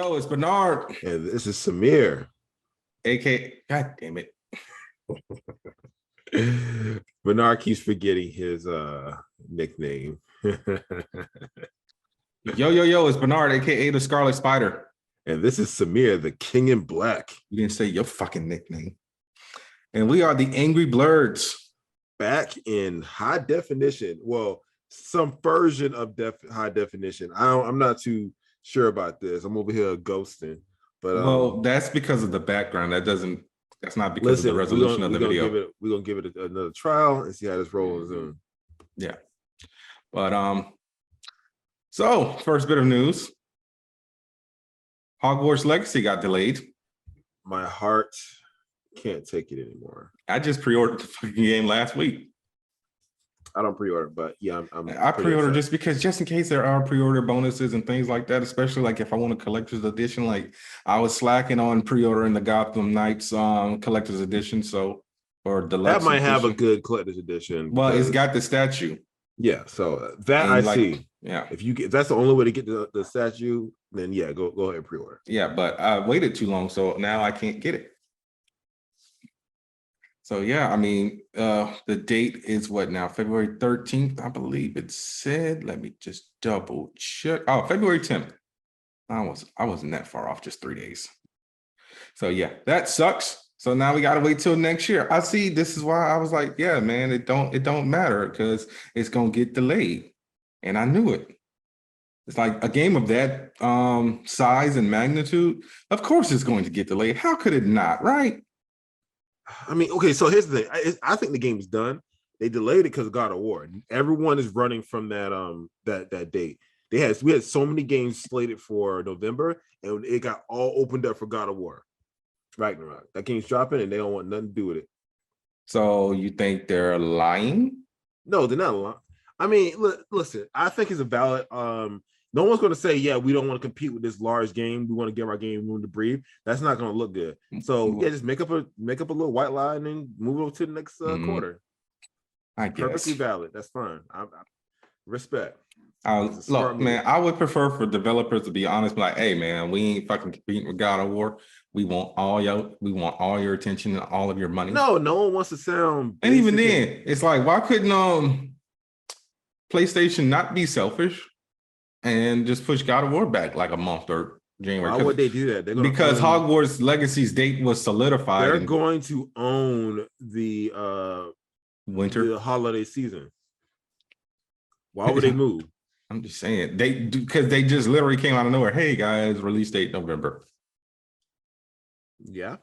yo, it's Bernard. And this is Samir. AK, God damn it. Bernard keeps forgetting his nickname. Yo, it's Bernard, aka the Scarlet Spider. And this is Samir, the King in Black. You didn't say your fucking nickname. And we are the Angry Blerds. Back in high definition. Well, some version of high definition. I'm not too sure about this. I'm over here ghosting. But well, that's because of the background. That's not because of the resolution of the video. We're gonna give it another trial and see how this rolls in. Yeah. But so first bit of news. Hogwarts Legacy got delayed. My heart can't take it anymore. I just pre-ordered the fucking game last week. I don't pre-order, but yeah, I pre-order just in case there are pre-order bonuses and things like that, especially like if I want a collector's edition. Like I was slacking on pre-ordering the Gotham Knights collector's edition, so or deluxe. That might have a good collector's edition. Well, it's got the statue. Yeah, so that I see. Yeah, if that's the only way to get the statue, then yeah, go ahead and pre-order. Yeah, but I waited too long, so now I can't get it. So yeah, I mean, the date is what now? February 13th, I believe it said. Let me just double check. Oh, February 10th. I wasn't that far off, just 3 days. So yeah, that sucks. So now we gotta wait till next year. I see. This is why I was like, yeah, man, it don't matter because it's gonna get delayed, and I knew it. It's like a game of that size and magnitude. Of course, it's going to get delayed. How could it not? Right? I mean, okay, so here's the thing. I think the game is done. They delayed it because of God of War. Everyone is running from that date. We had so many games slated for November, and it got all opened up for God of War. Ragnarok. That game's dropping, and they don't want nothing to do with it. So you think they're lying? No, they're not lying. I mean, listen. I think it's a valid. No one's going to say, yeah, we don't want to compete with this large game. We want to give our game room to breathe. That's not going to look good. So yeah, just make up a little white lie and then move over to the next quarter. I guess perfectly valid. That's fine. I respect. Look, man, I would prefer for developers to be honest, like, hey, man, we ain't fucking competing with God of War. We want all your attention and all of your money. No one wants to sound. And even then, it's like, why couldn't PlayStation not be selfish and just push God of War back like a month or January? Why would they do that? Because Hogwarts Legacy's date was solidified. They're going to own the the holiday season. Why would they move? I'm just saying because they just literally came out of nowhere. Hey guys, release date November. Yeah.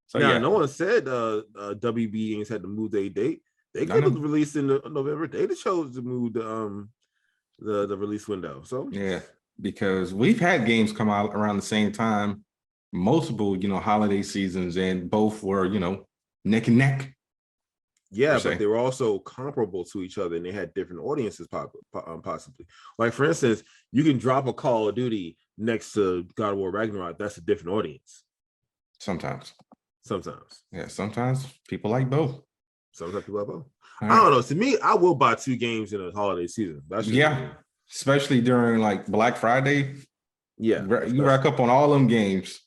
So now, no one said WB Games had to move their date. They could have released in November. They just chose to move the release window. So yeah, because we've had games come out around the same time, multiple holiday seasons, and both were neck and neck. Yeah, but they were also comparable to each other, and they had different audiences, possibly. Like for instance, you can drop a Call of Duty next to God of War Ragnarok. That's a different audience. Sometimes. Yeah, sometimes people like both. Sometimes people like both. I don't know. To me, I will buy 2 games in a holiday season. That's especially during like Black Friday. Yeah, you rack up on all them games.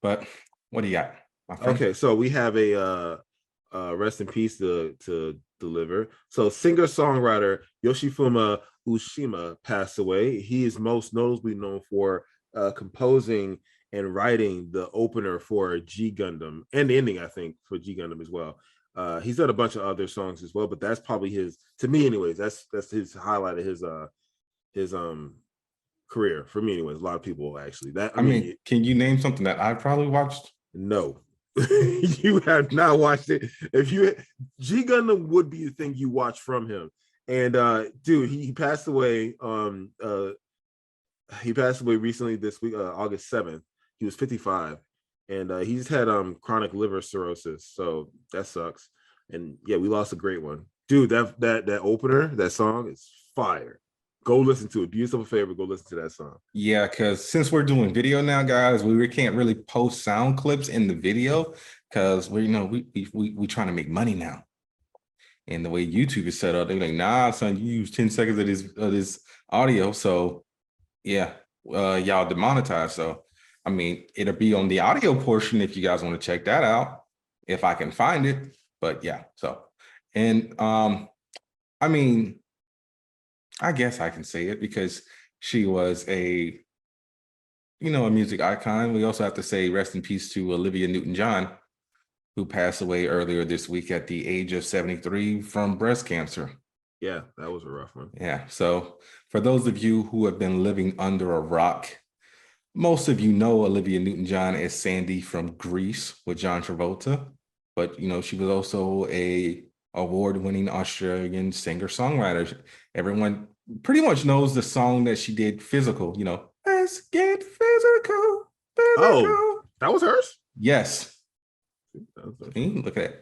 But what do you got? Okay, so we have a rest in peace to deliver. So singer-songwriter Yoshifumi Ushima passed away. He is most notably known for composing and writing the opener for G Gundam and the ending, I think, for G Gundam as well. He's done a bunch of other songs as well, but that's probably to me anyways, that's his highlight of his career for me anyways. A lot of people actually. I mean, can you name something that I probably watched? No. You have not watched it. If you G Gundam would be the thing you watch from him. And dude, he passed away. He passed away recently this week, August 7th. He was 55, and he's had chronic liver cirrhosis, so that sucks. And yeah, we lost a great one, dude. That opener, that song is fire. Go listen to it. Do yourself a favor, go listen to that song. Yeah, because since we're doing video now, guys, we can't really post sound clips in the video because we trying to make money now. And the way YouTube is set up, they're like, nah, son, you use 10 seconds of this audio. So yeah, y'all demonetized. So, I mean, it'll be on the audio portion if you guys want to check that out, if I can find it. But yeah, so, and I mean, I guess I can say it because she was a music icon. We also have to say rest in peace to Olivia Newton-John, who passed away earlier this week at the age of 73 from breast cancer. Yeah, that was a rough one. Yeah. So for those of you who have been living under a rock, most of you know Olivia Newton-John as Sandy from Grease with John Travolta, but she was also a award-winning Australian singer-songwriter. Everyone pretty much knows the song that she did, Physical, let's get physical. Oh, that was hers? Yes. Look at that.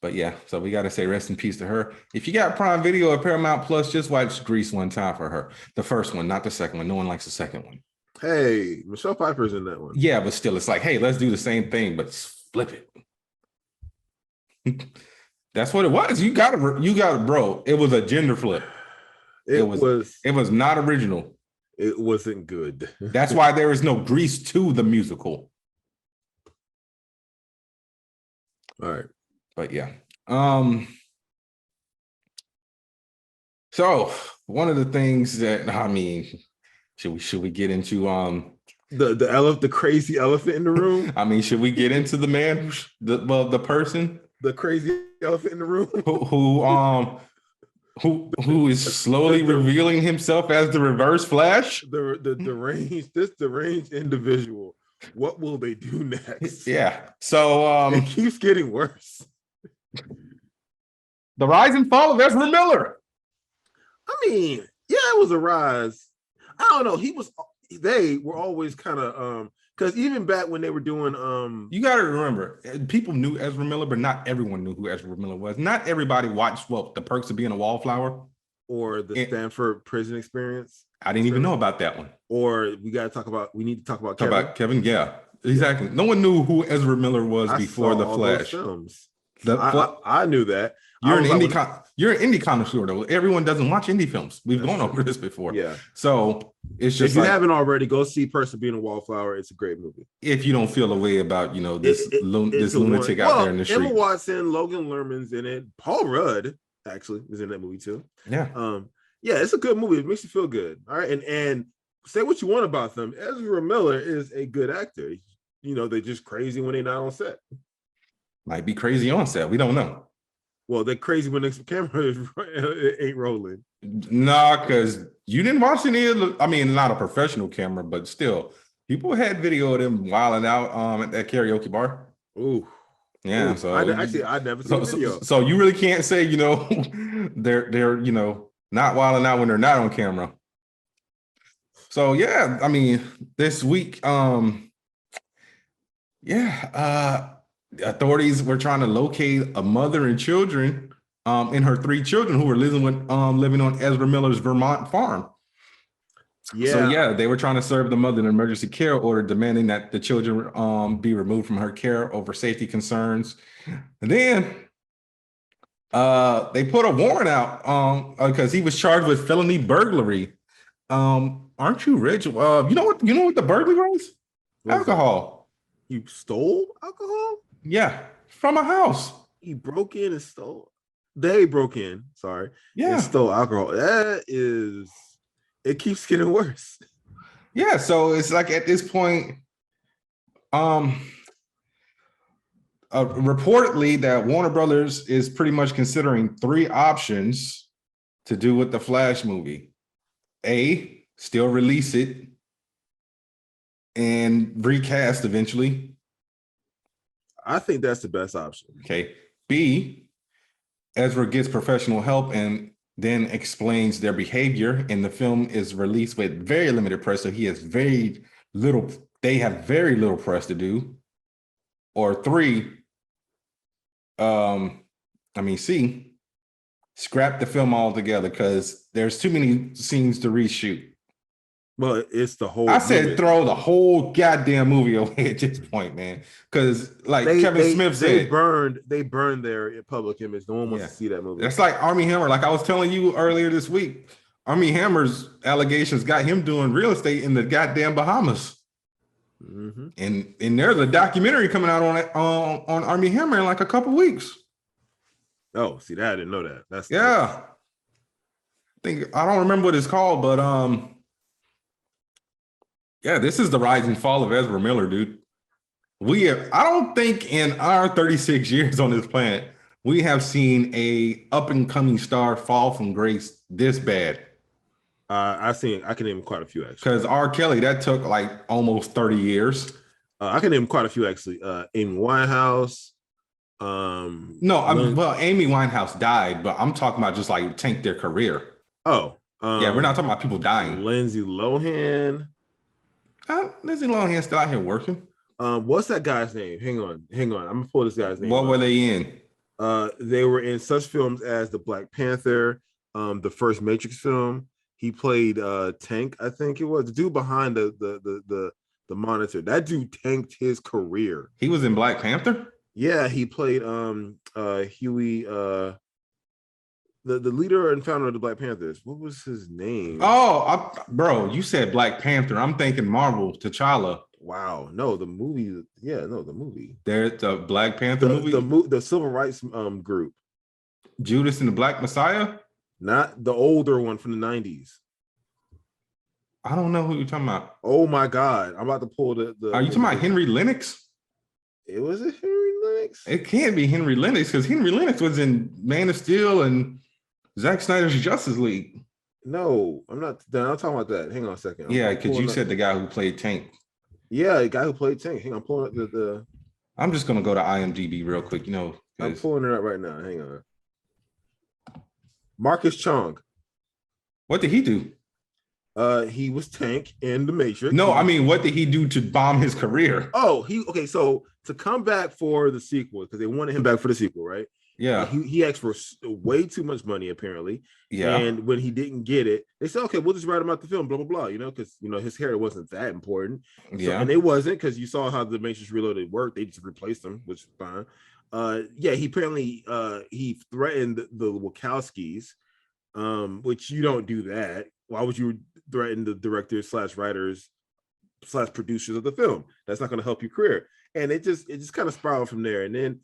But yeah, so we got to say rest in peace to her. If you got Prime Video or Paramount Plus, just watch Grease one time for her. The first one, not the second one. No one likes the second one. Hey, Michelle Pfeiffer's in that one. Yeah, but still, it's like, hey, let's do the same thing, but flip it. That's what it was. You got it, bro. It was a gender flip. It was not original. It wasn't good. That's why there is no Grease 2, the musical. All right. But yeah. So one of the things that should we get into the crazy elephant in the room? I mean, should we get into the man, the person, the crazy elephant in the room who is slowly revealing himself as the Reverse Flash? The deranged individual. What will they do next? Yeah. So it keeps getting worse. The rise and fall of Ezra Miller. I mean, yeah, it was a rise. I don't know. They were always kind of because even back when they were doing you got to remember, people knew Ezra Miller, but not everyone knew who Ezra Miller was. Not everybody watched The Perks of Being a Wallflower or the Stanford Prison Experience. I didn't even know about that one. Or we need to talk about Kevin. About Kevin, yeah. Exactly. No one knew who Ezra Miller was before The Flash. Films. I knew that. You're an indie connoisseur, though. Everyone doesn't watch indie films. We've gone over this before. Yeah. So it's just if you haven't already, go see Person Being a Wallflower. It's a great movie. If you don't feel a way about this lunatic out there in the street. Emma Watson, Logan Lerman's in it. Paul Rudd actually is in that movie too. Yeah. Yeah, it's a good movie. It makes you feel good. All right. And say what you want about them. Ezra Miller is a good actor. They're just crazy when they're not on set. Might be crazy on set. We don't know. Well, they're crazy when the camera ain't rolling. Nah, because you didn't watch any of the, not a professional camera, but still, people had video of them wilding out at that karaoke bar. Ooh. Yeah. Ooh. So I'd never seen the video. So you really can't say, they're not wilding out when they're not on camera. So yeah, this week, authorities were trying to locate a mother and children and her 3 children who were living on Ezra Miller's Vermont farm. Yeah. So yeah, they were trying to serve the mother an emergency care order demanding that the children be removed from her care over safety concerns. And then they put a warrant out because he was charged with felony burglary. Aren't you rich? You know what the burglary was? Alcohol. You stole alcohol? Yeah, from a house. He broke in and stole. They broke in, sorry. Yeah. And stole alcohol. It keeps getting worse. Yeah, so it's like at this point, reportedly that Warner Brothers is pretty much considering 3 options to do with the Flash movie. A, still release it and recast eventually. I think that's the best option. Okay. B, Ezra gets professional help and then explains their behavior, and the film is released with very limited press, so he has very little. They have very little press to do. Or 3, C, scrap the film altogether because there's too many scenes to reshoot. Well, it's the whole. I said throw the whole goddamn movie away at this point, man. Because Kevin Smith said, they burned their public image. No one wants to see that movie. That's like Army Hammer. Like I was telling you earlier this week, Army Hammer's allegations got him doing real estate in the goddamn Bahamas. Mm-hmm. And there's a documentary coming out on Army Hammer in like a couple weeks. Oh, see that I didn't know that. That's I don't remember what it's called, but yeah, this is the rise and fall of Ezra Miller, dude. I don't think in our 36 years on this planet, we have seen a up and coming star fall from grace this bad. I can name quite a few actually. Because R. Kelly, that took like almost 30 years. I can name quite a few actually. Amy Winehouse. Well, Amy Winehouse died, but I'm talking about just like tanked their career. Oh, yeah, we're not talking about people dying. Lindsay Lohan. Lindsay Lohan's still out here working. What's that guy's name? Hang on. I'm gonna pull this guy's name. What were they in? They were in such films as the Black Panther, the first Matrix film. He played Tank, I think it was the dude behind the monitor. That dude tanked his career. He was in Black Panther. Yeah, he played Huey, the leader and founder of the Black Panthers. What was his name? Oh, bro, you said Black Panther. I'm thinking Marvel, T'Challa. Wow, no, the movie. Yeah, no, the movie. There's the Black Panther movie. The civil rights group. Judas and the Black Messiah. Not the older one from the 90s. I don't know who you're talking about. Oh my God, I'm about to pull the. Are you talking about Henry Lennox? It was a Henry Lennox. It can't be Henry Lennox because Henry Lennox was in Man of Steel and Zack Snyder's Justice League. No, I'm not. I'm talking about that. Hang on a second. Yeah, because you said the guy who played Tank. Yeah, the guy who played Tank. Hang on, I'm pulling up the. I'm just gonna go to IMDb real quick. I'm pulling it up right now. Hang on. Marcus Chong. What did he do? He was Tank in the Matrix. No, I mean, what did he do to bomb his career? Oh, okay. So to come back for the sequel, because they wanted him back for the sequel, right? Yeah. He asked for way too much money, apparently. Yeah. And when he didn't get it, they said, okay, we'll just write him out the film, blah, blah, blah, because, his hair wasn't that important. Yeah. So, and it wasn't, because you saw how the Matrix Reloaded worked. They just replaced him, which is fine. Yeah, he apparently, he threatened the Wachowskis, which you don't do that. Why would you threaten the directors / writers / producers of the film? That's not going to help your career. And it just kind of spiraled from there. And then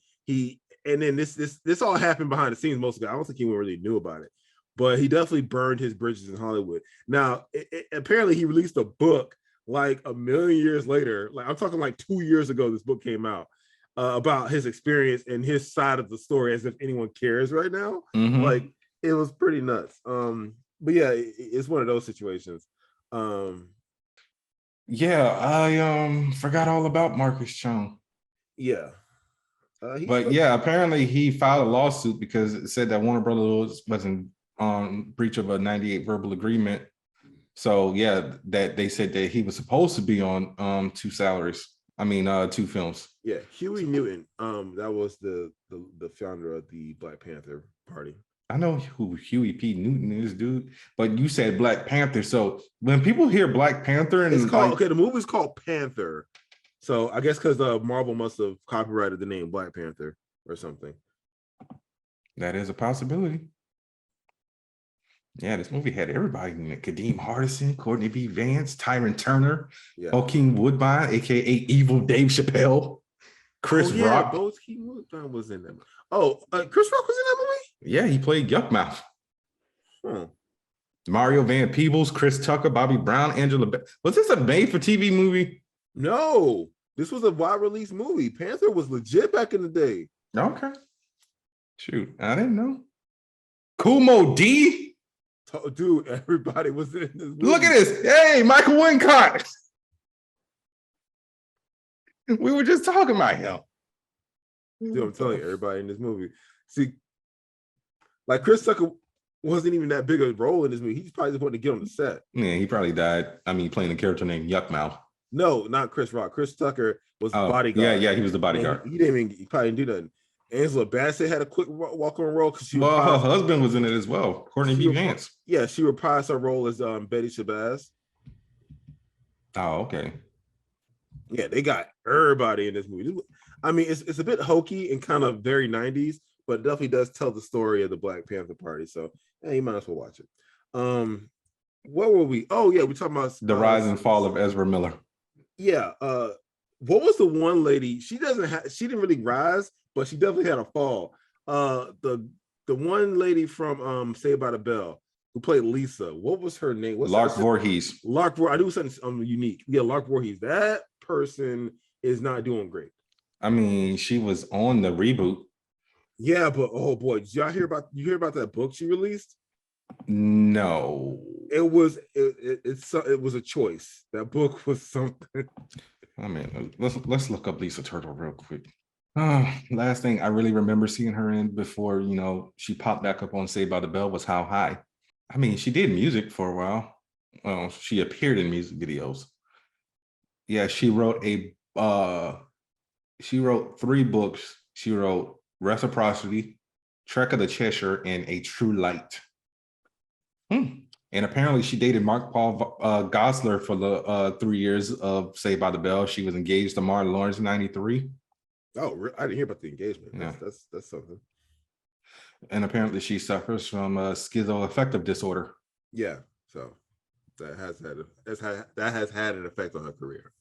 this all happened behind the scenes mostly. I don't think anyone really knew about it, but he definitely burned his bridges in Hollywood. Now, apparently he released a book like a million years later. Like I'm talking like 2 years ago, this book came out about his experience and his side of the story, as if anyone cares right now. Mm-hmm. Like it was pretty nuts. But yeah, it's one of those situations. Yeah, I forgot all about Marcus Chong. Yeah. But yeah, apparently he filed a lawsuit because it said that Warner Brothers was in breach of a 98 verbal agreement. So yeah, that they said that he was supposed to be on two films. Yeah, Huey Newton, that was the founder of the Black Panther Party. I know who Huey P. Newton is, dude. But you said Black Panther. So when people hear Black Panther, and it's called the movie's called Panther. So I guess because Marvel must have copyrighted the name Black Panther or something. That is a possibility. Yeah, this movie had everybody in it. Kadeem Hardison, Courtney B. Vance, Tyron Turner, Bokeem Woodbine, aka Evil Dave Chappelle, Chris Rock. Bokeem Woodbine was in that. Oh, Chris Rock was in that movie? Yeah, he played Yuckmouth. Huh. Mario Van Peebles, Chris Tucker, Bobby Brown, Angela. Was this a made-for-TV movie? No, this was a wide-release movie. Panther was legit back in the day. Okay. Shoot, I didn't know. Kumo D? Dude, everybody was in this movie. Look at this. Hey, Michael Wincott. We were just talking about him. Dude, I'm telling you, everybody in this movie. See, like Chris Tucker wasn't even that big a role in this movie. He just probably just wanted to get on the set. Yeah, he probably died. I mean, playing a character named Yuckmouth. No, not Chris Rock. Chris Tucker was the bodyguard. Yeah, he was the bodyguard. He probably didn't do nothing. Angela Bassett had a quick walk-on role because her husband was in it as well. Courtney B. Vance. Yeah, she reprised her role as Betty Shabazz. Oh, okay. Yeah, they got everybody in this movie. I mean, it's a bit hokey and kind of very 90s, but it definitely does tell the story of the Black Panther Party. So yeah, you might as well watch it. what were we? Oh yeah, we're talking about The rise and fall of Ezra Miller. Yeah. What was the one lady? She didn't really rise, but she definitely had a fall. The one lady from Saved by the Bell who played Lisa. What was her name? Lark Voorhees. Lark Voorhees. I knew something unique. Yeah, Lark Voorhees. That person is not doing great. I mean, she was on the reboot. Yeah, but oh boy, did y'all hear about that book she released? No. It was a choice. That book was something. I mean, let's look up Lisa Turtle real quick. Last thing I really remember seeing her in before, she popped back up on Saved by the Bell was How High. I mean, she did music for a while. Well, she appeared in music videos. Yeah, she wrote 3 books. She wrote Reciprocity, Trek of the Cheshire, and A True Light. And apparently she dated Mark Paul Gosselaar for the 3 years of Saved by the Bell. She was engaged to Martin Lawrence in 93. Oh, I didn't hear about the engagement. Yeah. That's something. And apparently she suffers from schizoaffective disorder. Yeah, so that has had an effect on her career.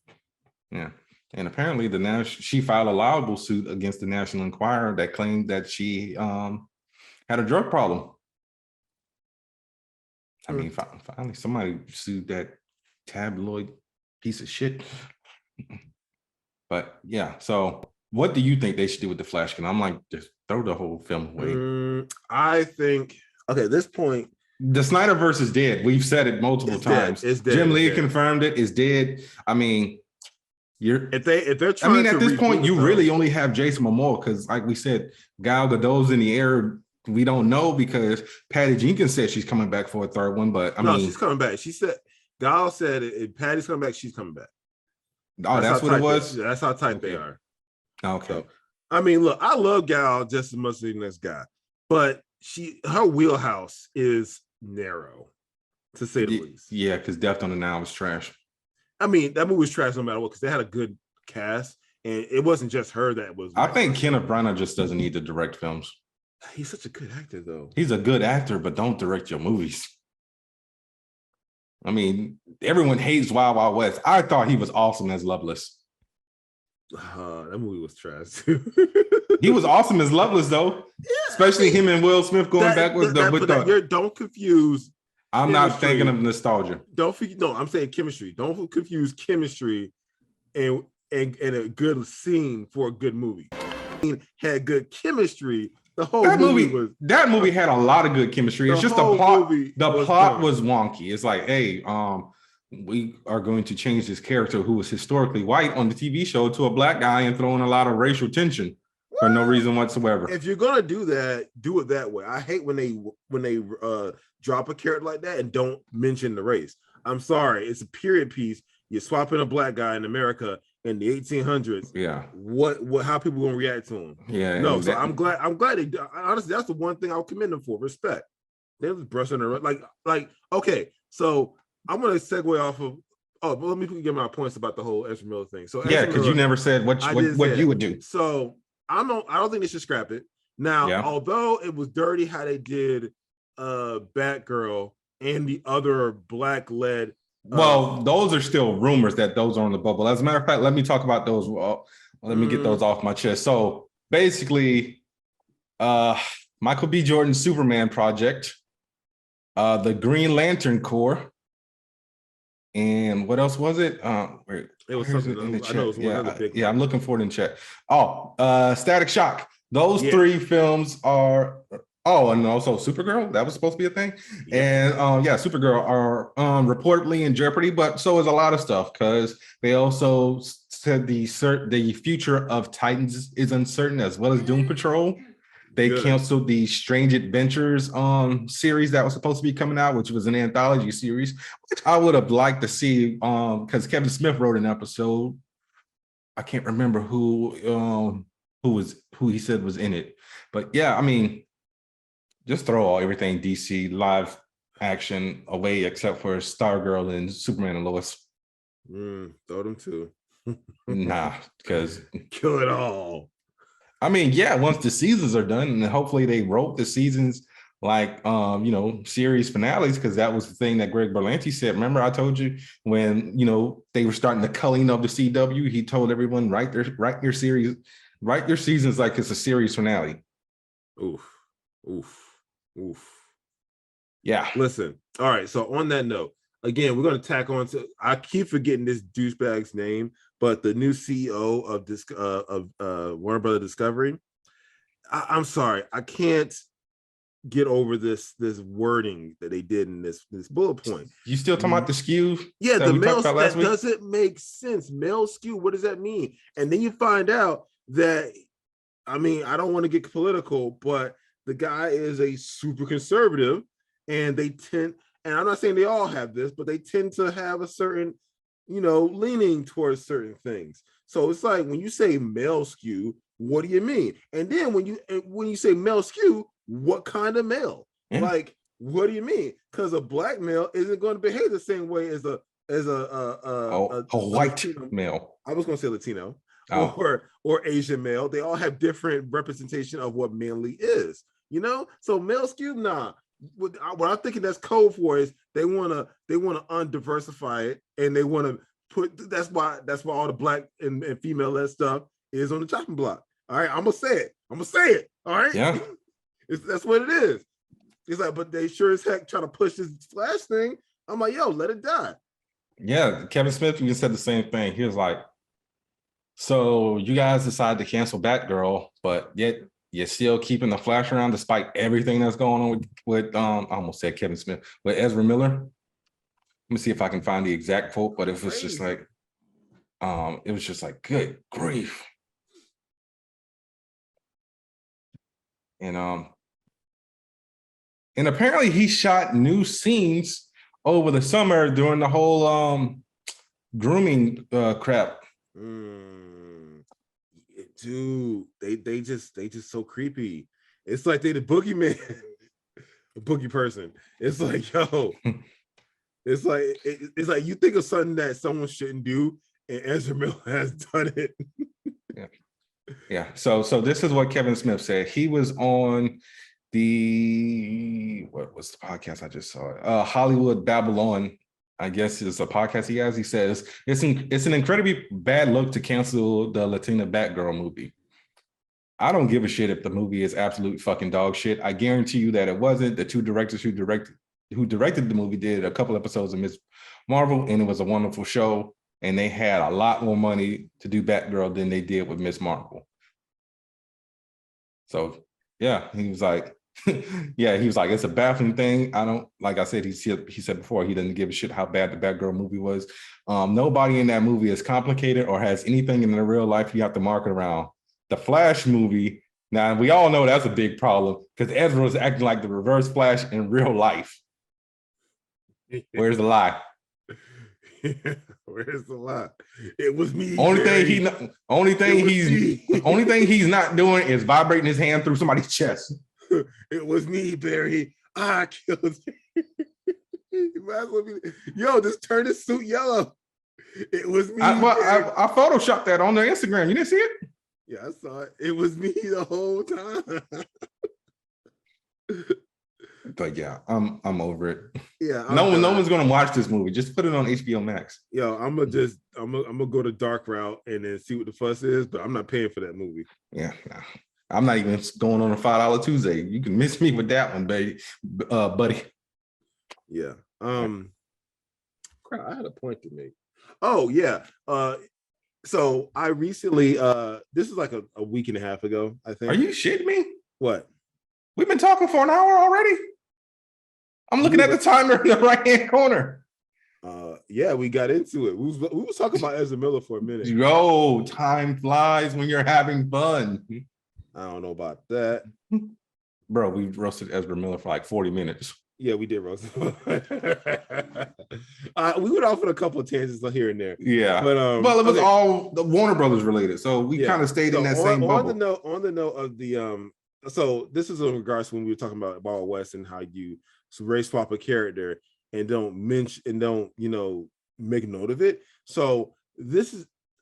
Yeah, and apparently she filed a libel suit against the National Enquirer that claimed that she had a drug problem. I mean, finally somebody sued that tabloid piece of shit. But yeah, so what do you think they should do with the Flash? And I'm like, just throw the whole film away. I think, okay, at this point, the Snyderverse is dead. We've said it multiple times. It's dead. Jim Lee confirmed it. It's dead. I mean, if they're trying at this point, you really only have Jason Momoa because, like we said, Gal Gadot's in the air. We don't know because Patty Jenkins said she's coming back for a third one, but I mean, she's coming back. She said, Gal said if Patty's coming back, she's coming back. Oh, that's what it was? That's how tight they are. Okay. So, I mean, look, I love Gal just as much as the next guy, but her wheelhouse is narrow, to say the least. Yeah, because Death on the Nile was trash. I mean, that movie was trash no matter what, because they had a good cast, and it wasn't just her that was. I think Kenneth Branagh just doesn't need to direct films. He's such a good actor, though. He's a good actor, but don't direct your movies. I mean, everyone hates Wild Wild West. I thought he was awesome as Loveless. That movie was trash. He was awesome as Loveless, though. Yeah, especially him and Will Smith going back with the. Don't confuse. I'm not thinking of nostalgia. I'm saying chemistry. Don't confuse chemistry and a good scene for a good movie. Had good chemistry. The whole that movie had a lot of good chemistry. It's just the plot. The plot was wonky. It's like, hey, we are going to change this character who was historically white on the TV show to a black guy and throw in a lot of racial tension for no reason whatsoever. If you're gonna do that, do it that way. I hate when they drop a character like that and don't mention the race. I'm sorry, it's a period piece. You're swapping a black guy in America in the 1800s. Yeah. How people gonna react to him? Yeah. No. So I'm glad they. Honestly, that's the one thing I'll commend them for. Respect. They was brushing her like. Okay, so I'm gonna segue off of. Oh, but let me get my points about the whole Ezra Miller thing. So yeah, because you never said what you would do. So I don't think they should scrap it. Now, although it was dirty how they did Batgirl and the other black led. Well, those are still rumors that those are on the bubble. As a matter of fact, let me talk about those. Let me get those off my chest. So basically, Michael B. Jordan's Superman project, the Green Lantern Corps, and what else was it? Wait, it was something in the chat. I'm looking for it in chat. Static Shock. Those 3 films are. Oh, and also Supergirl, that was supposed to be a thing. Yeah. And Supergirl are reportedly in jeopardy, but so is a lot of stuff because they also said the future of Titans is uncertain, as well as Doom Patrol. They canceled the Strange Adventures series that was supposed to be coming out, which was an anthology series, which I would have liked to see because Kevin Smith wrote an episode. I can't remember who he said was in it. But yeah, I mean, just throw everything DC live action away except for Stargirl and Superman and Lois. Throw them too. Nah, because kill it all. I mean, yeah, once the seasons are done, and hopefully they wrote the seasons like series finales, because that was the thing that Greg Berlanti said. Remember, I told you when they were starting the culling of the CW, he told everyone write your seasons like it's a series finale. Oof, oof, oof. Yeah. Listen, all right. So on that note, again, we're going to tack on to. I keep forgetting this douchebag's name, but the new CEO of this Warner Brother Discovery. I'm sorry, I can't get over this wording that they did in this bullet point. You still talking about the skew? Yeah, the male that week? doesn't make sense. Male skew. What does that mean? And then you find out that, I mean, I don't want to get political, but the guy is a super conservative, and they tend, and I'm not saying they all have this, but they tend to have a certain, leaning towards certain things. So it's like when you say male skew, what do you mean? And then when you say male skew, what kind of male? Yeah. Like, what do you mean? Because a black male isn't going to behave the same way as a white Latino male. I was going to say Latino. Oh. Or Asian male. They all have different representation of what manly is. So male skew, nah. What I'm thinking that's code for is they want to undiversify it, and they want to put. That's why all the black and female led stuff is on the chopping block. All right, I'm gonna say it. All right, yeah, that's what it is. It's like, but they sure as heck try to push this Flash thing. I'm like, yo, let it die. Yeah, Kevin Smith even said the same thing. He was like, so you guys decided to cancel Batgirl, but yet you're still keeping the Flash around despite everything that's going on with I almost said Kevin Smith, with Ezra Miller. Let me see if I can find the exact quote, but it was just like, good grief. And apparently he shot new scenes over the summer during the whole grooming crap. Dude, they just so creepy. It's like they the boogeyman, a boogie person. It's like, yo, it's like you think of something that someone shouldn't do, and Ezra Miller has done it. Yeah. So this is what Kevin Smith said. He was on what was the podcast I just saw? Hollywood Babylon. I guess it's a podcast he has. He says it's an incredibly bad look to cancel the Latina Batgirl movie. I don't give a shit if the movie is absolute fucking dog shit. I guarantee you that it wasn't. The two directors who directed the movie did a couple episodes of Miss Marvel, and it was a wonderful show. And they had a lot more money to do Batgirl than they did with Miss Marvel. So yeah, he was like, it's a baffling thing. I don't, like I said, he said before, he doesn't give a shit how bad the Batgirl movie was. Nobody in that movie is complicated or has anything in their real life you have to market around. The Flash movie, now we all know that's a big problem because Ezra was acting like the reverse Flash in real life. Where's the lie? Where's the lie? It was me. Only thing he's not doing is vibrating his hand through somebody's chest. It was me, Barry. I killed you. Yo, just turn his suit yellow. It was me. I photoshopped that on their Instagram. You didn't see it? Yeah, I saw it. It was me the whole time. But yeah, I'm over it. Yeah, no one's gonna watch this movie. Just put it on HBO Max. Yo, I'm gonna go the dark route and then see what the fuss is, but I'm not paying for that movie. Yeah, nah. I'm not even going on a $5 Tuesday. You can miss me with that one, baby, buddy. Yeah. Crap, I had a point to make. Oh yeah. So I recently, this is like a week and a half ago, I think. Are you shitting me? What? We've been talking for an hour already. I'm looking at the timer in the right-hand corner. Yeah, we got into it. We was talking about Ezra Miller for a minute. Yo, time flies when you're having fun. I don't know about that. Bro, we roasted Ezra Miller for like 40 minutes. Yeah, we did roast. We went off on a couple of tangents here and there. Yeah, but well, it was all the Warner Brothers related, so we kind of stayed in that same bubble. On the note of the so this is in regards to when we were talking about Wild West and how you race swap a character and don't mention and don't make note of it. So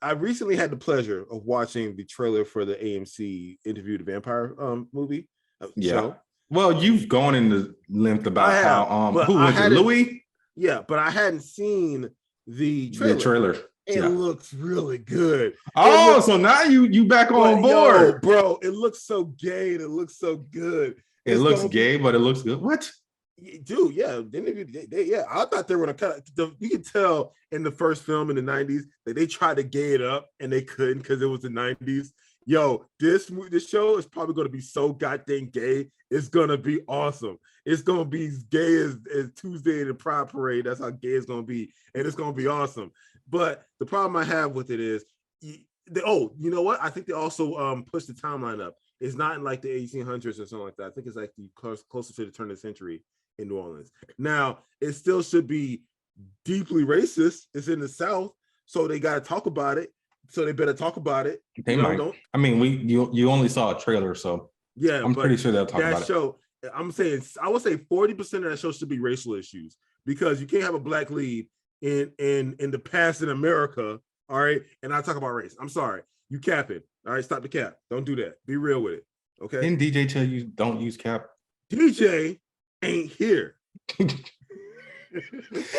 I recently had the pleasure of watching the trailer for the AMC Interview the Vampire movie show. Well, you've gone into length about how who was it, Louis? Yeah, but I hadn't seen the trailer. The trailer. It looks really good. So now you back on board. Bro, it looks so gay. It looks so good. It looks gay, but it looks good. What? Dude, yeah. I thought they were gonna cut it. You can tell in the first film in the 90s that they tried to gay it up and they couldn't because it was the 90s. Yo, this show is probably gonna be so goddamn gay. It's gonna be awesome. It's gonna be as gay as Tuesday in the Pride Parade. That's how gay it's gonna be, and it's gonna be awesome. But the problem I have with it is, you know what? I think they also pushed the timeline up. It's not in like the 1800s or something like that. I think it's like the closer to the turn of the century in New Orleans. Now, it still should be deeply racist. It's in the South, so they got to talk about it. So they better talk about it. They might. I mean, you only saw a trailer, so yeah, I'm pretty sure they'll talk about that show. I'm saying I would say 40% of that show should be racial issues because you can't have a black lead in the past in America. All right, and I talk about race. I'm sorry, you cap it. All right, stop the cap. Don't do that. Be real with it. Okay. Didn't DJ tell you don't use cap? DJ ain't here.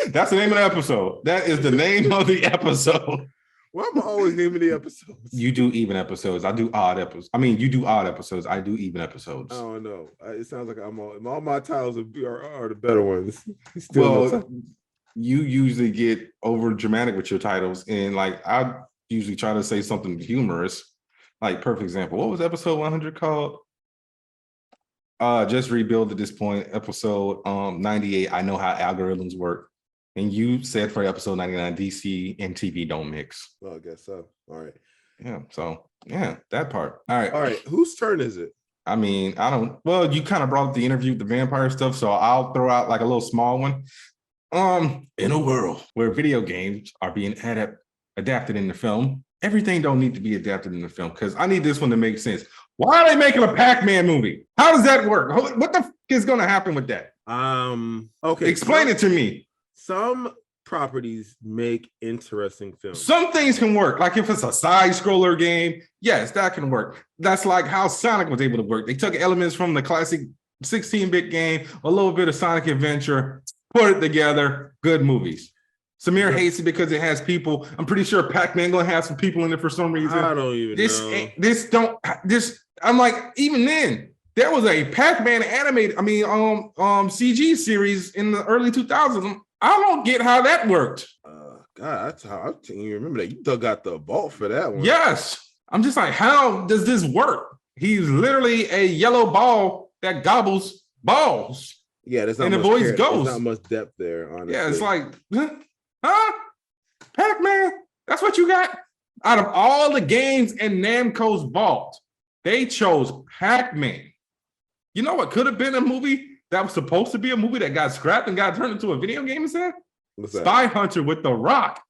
That's the name of the episode. That is the name of the episode. Why am I always naming the episodes? You do even episodes. I do odd episodes. I mean, you do odd episodes. I do even episodes. I don't know. It sounds like I'm all my titles are the better ones. You usually get over dramatic with your titles, and like I usually try to say something humorous. Like perfect example. What was episode 100 called? Just rebuild at this point. Episode 98. I know how algorithms work. And you said for episode 99, DC and TV don't mix. Well, I guess so. All right. Yeah. So yeah, that part. All right. All right. Whose turn is it? I mean, you kind of brought up the interview with the vampire stuff, so I'll throw out like a little small one. In a world where video games are being adapted in the film, everything don't need to be adapted in the film because I need this one to make sense. Why are they making a Pac-Man movie? How does that work? What the is going to happen with that? Okay. Explain it to me. Some properties make interesting films. Some things can work. Like if it's a side scroller game, yes, that can work. That's like how Sonic was able to work. They took elements from the classic 16-bit game, a little bit of Sonic Adventure, put it together, good movies. Samir hates it because it has people. I'm pretty sure Pac-Man gonna have some people in it for some reason. I don't even know. I'm like, even then, there was a Pac-Man animated, CG series in the early 2000s. I don't get how that worked. God, that's how I can't even remember that. You still got the vault for that one. Yes. I'm just like, how does this work? He's literally a yellow ball that gobbles balls. Yeah, there's not and avoids ghosts. There's not much depth there, honestly. Yeah, it's like, huh? Pac-Man, that's what you got? Out of all the games in Namco's vault, they chose Pac-Man. You know what could have been a movie that was supposed to be a movie that got scrapped and got turned into a video game instead? What's that? Spy Hunter with The Rock.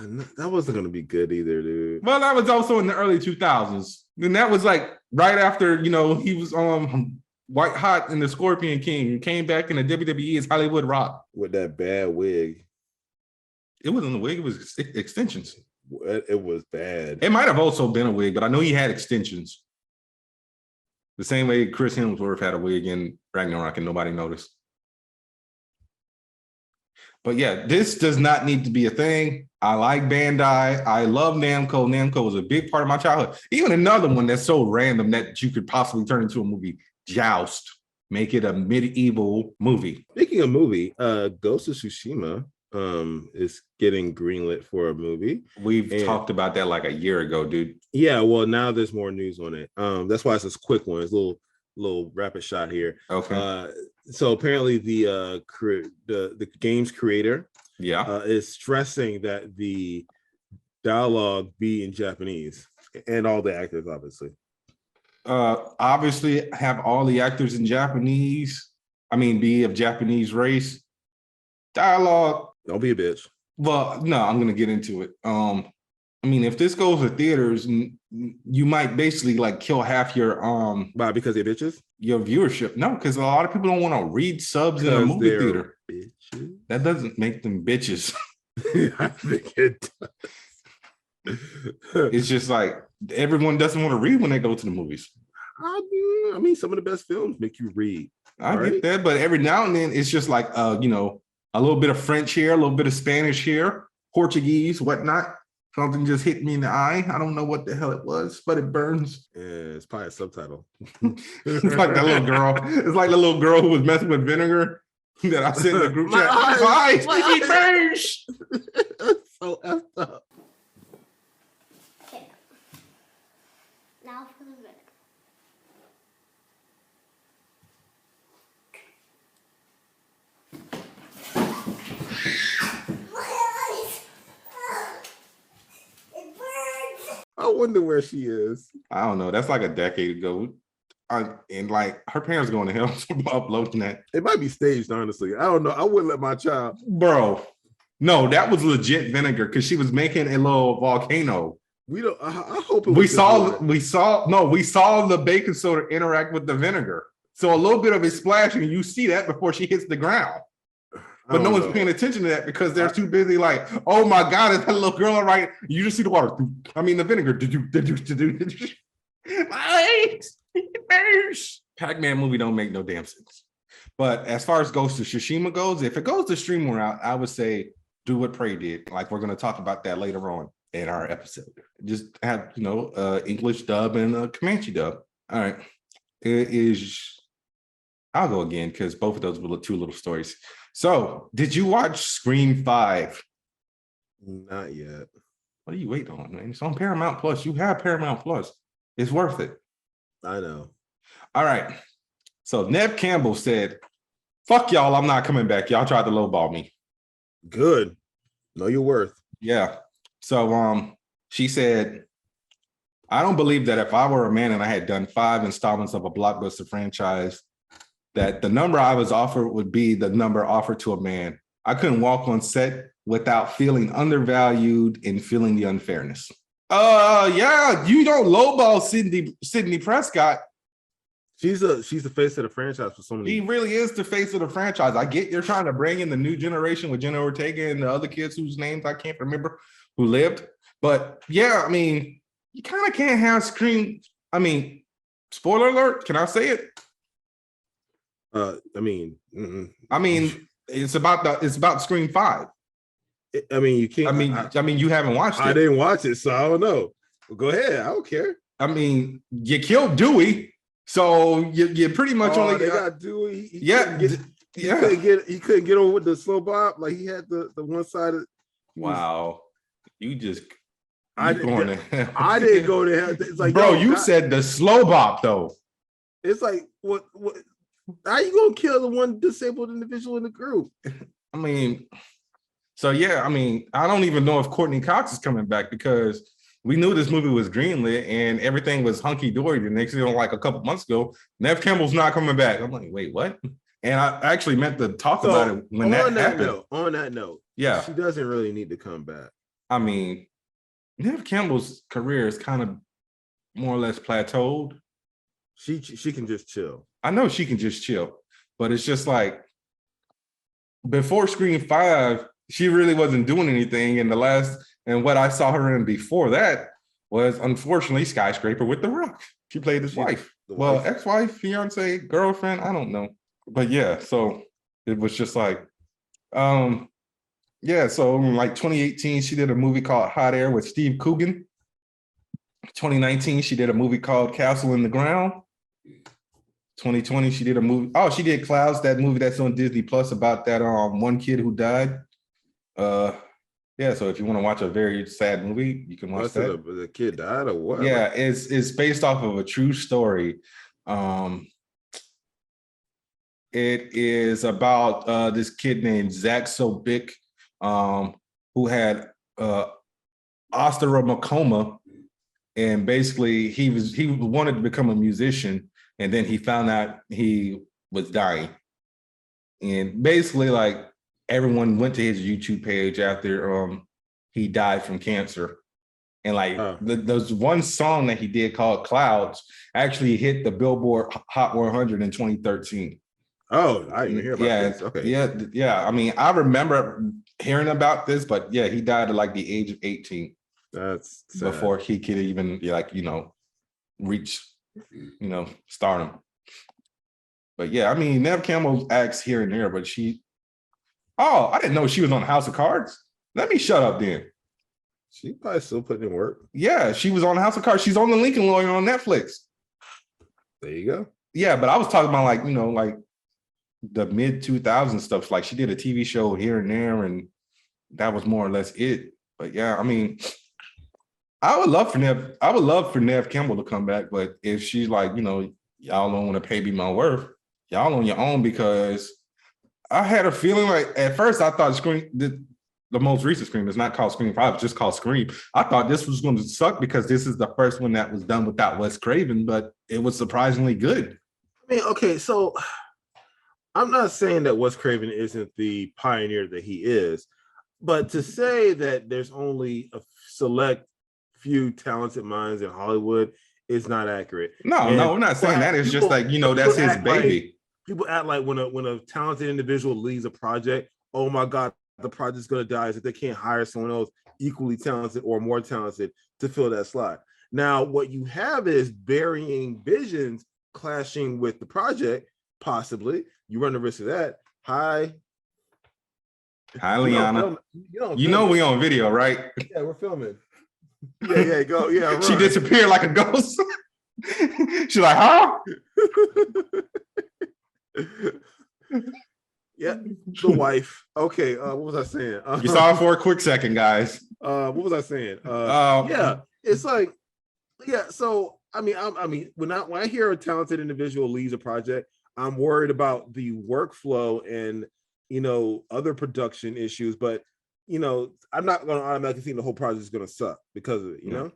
That wasn't going to be good either, dude. Well, that was also in the early 2000s. And that was like right after, he was white hot in the Scorpion King and came back in the WWE as Hollywood Rock. With that bad wig. It wasn't a wig, it was extensions. It was bad. It might have also been a wig, but I know he had extensions. The same way Chris Hemsworth had a wig in Ragnarok and nobody noticed. But yeah, this does not need to be a thing. I like Bandai. I love Namco. Namco was a big part of my childhood. Even another one that's so random that you could possibly turn into a movie, Joust. Make it a medieval movie. Speaking of movie, Ghost of Tsushima is getting greenlit for a movie. We've talked about that like a year ago, dude. Yeah, well, now there's more news on it. That's why it's this quick one. It's a little rapid shot here. Okay. So apparently the game's creator is stressing that the dialogue be in Japanese and all the actors, obviously. Obviously have all the actors in Japanese. Be of Japanese race. Dialogue. Don't be a bitch. Well, no, I'm gonna get into it. If this goes to theaters, you might basically like kill half your Why? Because they're bitches? Your viewership. No, because a lot of people don't want to read subs in a movie theater. Bitches? That doesn't make them bitches. I think it does. It's just like everyone doesn't want to read when they go to the movies. I mean, some of the best films make you read. I get that, but every now and then it's just like you know, a little bit of French here, a little bit of Spanish here, Portuguese, whatnot. Something just hit me in the eye. I don't know what the hell it was, but it burns. Yeah, it's probably a subtitle. It's like that little girl. It's like the little girl who was messing with vinegar that I sent in the group chat. It burns. So effed up. Okay. Now for the vinegar. I wonder where she is. I don't know. That's like a decade ago. And like her parents going to hell for uploading that. It might be staged, honestly. I don't know. I wouldn't let my child. Bro, no, that was legit vinegar because she was making a little volcano. We don't. I hope it we saw the baking soda interact with the vinegar. So a little bit of it splashing, and you see that before she hits the ground. But no one's paying attention to that because they're too busy. Like, oh my God, is that little girl all right? You just see the water. I mean, the vinegar. Pac-Man movie don't make no damn sense. But as far as Ghost of Tsushima goes, if it goes the stream route, I would say do what Prey did. Like we're going to talk about that later on in our episode. Just have English dub and a Comanche dub. All right, it is. I'll go again because both of those were two little stories. So, did you watch Scream 5? Not yet. What are you waiting on, man? It's on Paramount Plus. You have Paramount Plus. It's worth it. I know. All right. So, Neve Campbell said, fuck y'all, I'm not coming back. Y'all tried to lowball me. Good. Know your worth. Yeah. So, she said, I don't believe that if I were a man and I had done 5 installments of a blockbuster franchise, that the number I was offered would be the number offered to a man. I couldn't walk on set without feeling undervalued and feeling the unfairness. Yeah, you don't lowball Sydney Prescott. She's the face of the franchise for so many. He really is the face of the franchise. I get you're trying to bring in the new generation with Jenna Ortega and the other kids whose names I can't remember who lived. But yeah, I mean, you kind of can't have Scream. I mean, spoiler alert, can I say it? I mean, it's about Scream 5. I mean, you can't. I mean, you haven't watched it. I didn't watch it, so I don't know. Well, go ahead. I don't care. I mean, you killed Dewey, so you pretty much only got Dewey. He couldn't get over with the slow bob. Like he had the one sided. Wow, I didn't go there. It's like, bro, you said the slow bop though. It's like what? How you gonna kill the one disabled individual in the group? I mean, so yeah, I mean, I don't even know if Courtney Cox is coming back because we knew this movie was greenlit and everything was hunky dory. The next thing, like a couple months ago, Neve Campbell's not coming back. I'm like, wait, what? And I actually meant to talk about it when that happened. On that note, yeah, she doesn't really need to come back. I mean, Neve Campbell's career is kind of more or less plateaued. She can just chill. I know she can just chill, but it's just like before Scream 5, she really wasn't doing anything. And what I saw her in before that was unfortunately Skyscraper with The Rock. She played his wife. Well, ex-wife, fiance, girlfriend, I don't know. But yeah, so it was just like, yeah, so in like 2018, she did a movie called Hot Air with Steve Coogan. 2019, she did a movie called Castle in the Ground. 2020, she did a movie. Oh, she did Clouds, that movie that's on Disney Plus about that one kid who died. Yeah, so if you want to watch a very sad movie, you can watch that. The kid died or what? Yeah, it's based off of a true story. It is about this kid named Zach Sobik, who had osteomacoma, and basically he wanted to become a musician. And then he found out he was dying. And basically, like, everyone went to his YouTube page after he died from cancer. And like there's one song that he did called Clouds actually hit the Billboard Hot 100 in 2013. Oh, I didn't hear about this. Okay. Yeah. I mean, I remember hearing about this, but yeah, he died at like the age of 18. That's sad. Before he could even reach stardom. But yeah, I mean, Neve Campbell acts here and there, but I didn't know she was on House of Cards. Let me shut up then. She probably still putting in work. Yeah, she was on House of Cards. She's on the Lincoln Lawyer on Netflix. There you go. Yeah, but I was talking about like the mid 2000s stuff. Like she did a TV show here and there, and that was more or less it. But yeah, I mean, I would love for Neve Campbell to come back, but if she's like, y'all don't want to pay me my worth, y'all on your own, because I had a feeling like at first I thought the most recent Scream is not called Scream 5, it's just called Scream. I thought this was going to suck because this is the first one that was done without Wes Craven, but it was surprisingly good. I mean, okay, so I'm not saying that Wes Craven isn't the pioneer that he is, but to say that there's only a select few talented minds in Hollywood is not accurate. No, we're not saying that. It's just like, that's his baby. People act like when a talented individual leaves a project, oh my God, the project's gonna die, is that they can't hire someone else equally talented or more talented to fill that slot. Now, what you have is varying visions clashing with the project. Possibly, you run the risk of that. Hi, Liana. We on video, right? Yeah, we're filming. Yeah, go. Yeah, run. She disappeared like a ghost. She's like, huh? Yeah, the wife. Okay, what was I saying? You saw it for a quick second, guys. What was I saying? Yeah, it's like, yeah. So I mean, when I hear a talented individual leaves a project, I'm worried about the workflow and other production issues. But I'm not going to automatically think the whole project is going to suck because of it. You know.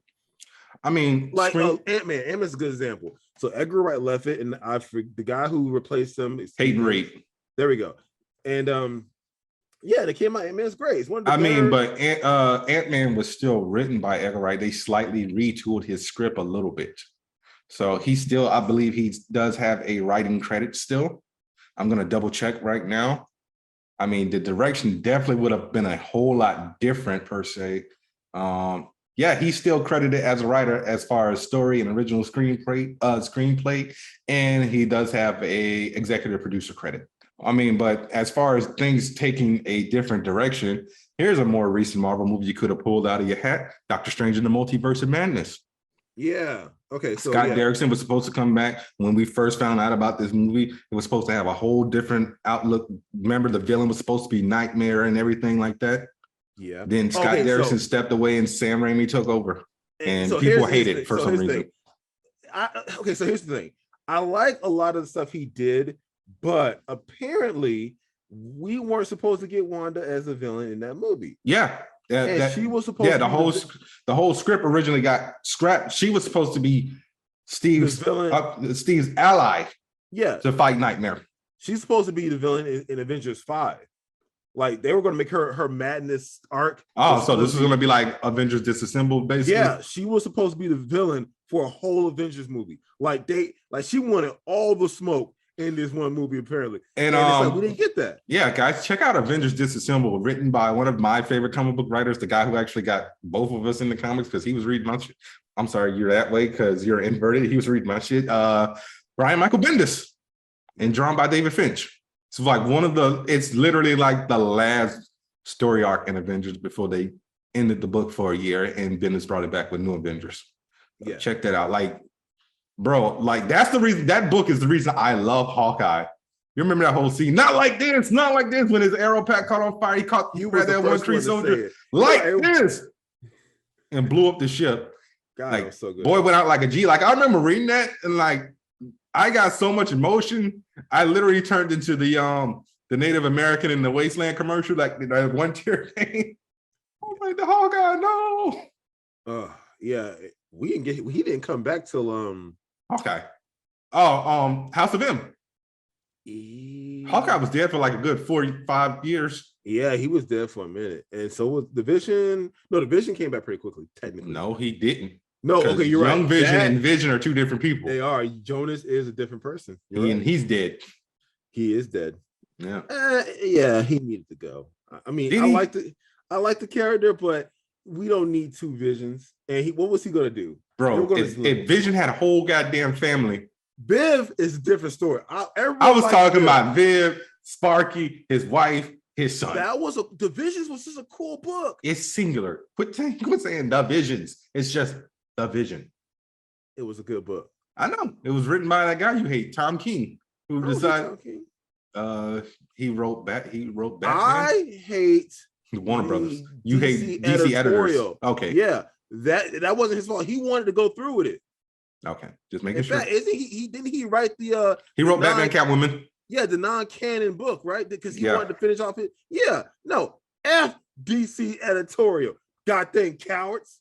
I mean, like Ant-Man. Ant-Man's a good example. So Edgar Wright left it, and the guy who replaced him is Peyton Reed. There we go. And they came out. Ant-Man's great. But Ant-Man was still written by Edgar Wright. They slightly retooled his script a little bit. So he still, I believe he does have a writing credit still. I'm going to double check right now. I mean, the direction definitely would have been a whole lot different per se. He's still credited as a writer as far as story and original screenplay, and he does have a executive producer credit. I mean, but as far as things taking a different direction, here's a more recent Marvel movie you could have pulled out of your hat: Doctor Strange in the Multiverse of Madness. Yeah. Okay. So Scott Derrickson was supposed to come back. When we first found out about this movie, it was supposed to have a whole different outlook. Remember, the villain was supposed to be Nightmare and everything like that. Yeah. Then Scott Derrickson stepped away and Sam Raimi took over. And people hate it for some reason. So here's the thing. I like a lot of the stuff he did, but apparently we weren't supposed to get Wanda as a villain in that movie. Yeah. She was supposed to the whole script originally got scrapped. She was supposed to be Steve's ally. Yeah. To fight Nightmare. She's supposed to be the villain in Avengers 5. Like they were going to make her madness arc. Oh, so this is going to be like Avengers Disassembled, basically. Yeah, she was supposed to be the villain for a whole Avengers movie. Like she wanted all the smoke in this one movie, apparently. And it's like, we didn't get that. Yeah, guys, check out Avengers Disassembled, written by one of my favorite comic book writers, the guy who actually got both of us in the comics because he was reading my shit. I'm sorry, you're that way because you're inverted. He was reading my shit. Brian Michael Bendis, and drawn by David Finch. It's like it's literally like the last story arc in Avengers before they ended the book for a year, and Bendis brought it back with New Avengers. Yeah, check that out. Like, bro, like that's the reason that book is the reason I love Hawkeye. You remember that whole scene? Not like this when his arrow pack caught on fire. He grabbed that one Kree soldier like this and blew up the ship. God, like, that was so good. Boy went out like a G. Like I remember reading that and like I got so much emotion. I literally turned into the Native American in the Wasteland commercial, like that one tear thing. I was like, the Hawkeye, no. Yeah, he didn't come back till Hawkeye. House of M. Hawkeye was dead for like a good 45 years. Yeah, he was dead for a minute. And so was the Vision. No, the Vision came back pretty quickly, technically. No, he didn't. No, okay, you're right. Young Vision and Vision are two different people. They are. Jonas is a different person. And he's dead. He is dead. Yeah. Yeah, he needed to go. I mean, I like the character, but we don't need two Visions. And what was he gonna do? Bro, if Vision had a whole goddamn family. Viv is a different story. I was talking about Viv, Sparky, his wife, his son. The Visions was just a cool book. It's singular. Quit saying the Visions. It's just the Vision. It was a good book. I know. It was written by that guy you hate, Tom King, who decided he wrote back. I hate Warner Brothers. You hate DC editors. Okay. Yeah. That wasn't his fault. He wanted to go through with it. Okay. Just making sure. Isn't he write the he wrote Batman Catwoman. Yeah, the non-canon book, right? Because he wanted to finish off it. Yeah, no. F DC editorial. Goddamn cowards.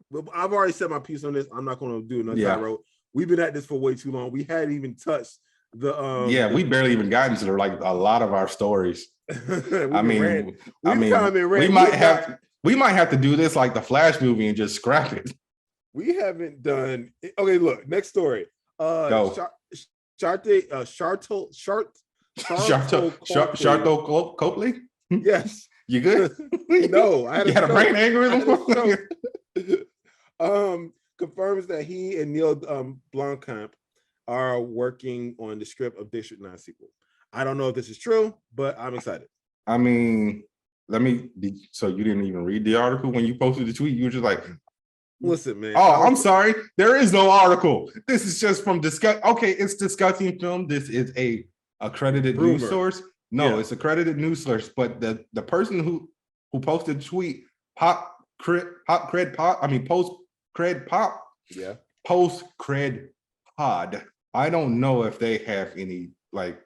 Well, I've already said my piece on this. I'm not going to do another road. We've been at this for way too long. We hadn't even touched the we barely even got into like a lot of our stories. We might have to do this like the Flash movie and just scrap it. We haven't done okay. Look, next story. Go. Sharto Copley? Yes. You good? No, I had a brain aneurysm. Confirms that he and Neil Blomkamp are working on the script of District 9 sequel. I don't know if this is true, but I'm excited. I mean, so you didn't even read the article when you posted the tweet? You were just like, listen, man. Oh, I'm sorry. There is no article. This is just from discuss. Okay, it's discussing film. This is a accredited news source. No, it's accredited news source. But the person who posted the tweet, post cred pod. I don't know if they have any like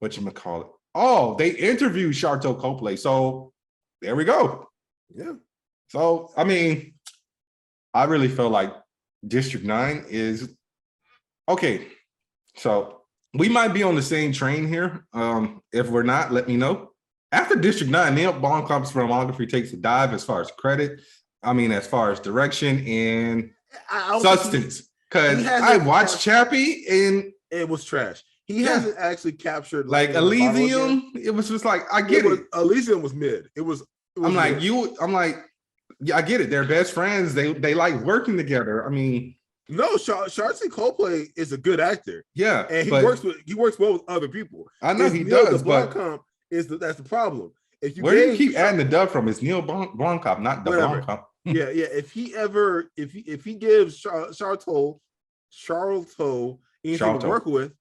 whatchamacallit. Oh, they interviewed Sharto Copley. So there we go. Yeah. So I mean, I really feel like District 9 is okay. So we might be on the same train here. If we're not, let me know. After District 9, Neil Blomkamp's filmography takes a dive as far as credit. I mean, as far as direction and substance. Because I watched Chappie and it was trash. He hasn't actually captured like Elysium. It was just like I get it. Elysium was mid. It was I'm like, yeah, I get it. They're best friends. They like working together. I mean, no, Sharto Copley is a good actor. Yeah, and he works well with other people. I know he does, but that's the problem. Where do you keep adding the dub from? It's Neil Blomkamp, not the Blomkamp. Yeah. If he gives Sharto anything to work with,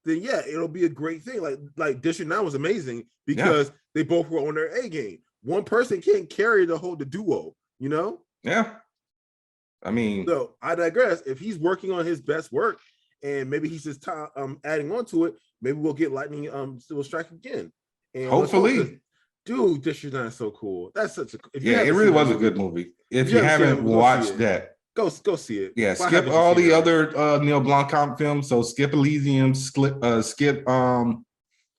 then it'll be a great thing. Like District 9 was amazing because they both were on their A game. One person can't carry the duo, you know? Yeah. I mean, so I digress. If he's working on his best work and maybe he's just adding on to it, maybe we'll get Lightning will strike again. And hopefully. Dude, District 9 is so cool. That's such a it really was a good movie. If you haven't watched that, go see it. Yeah, skip all the other Neil Blomkamp films. So skip Elysium, skip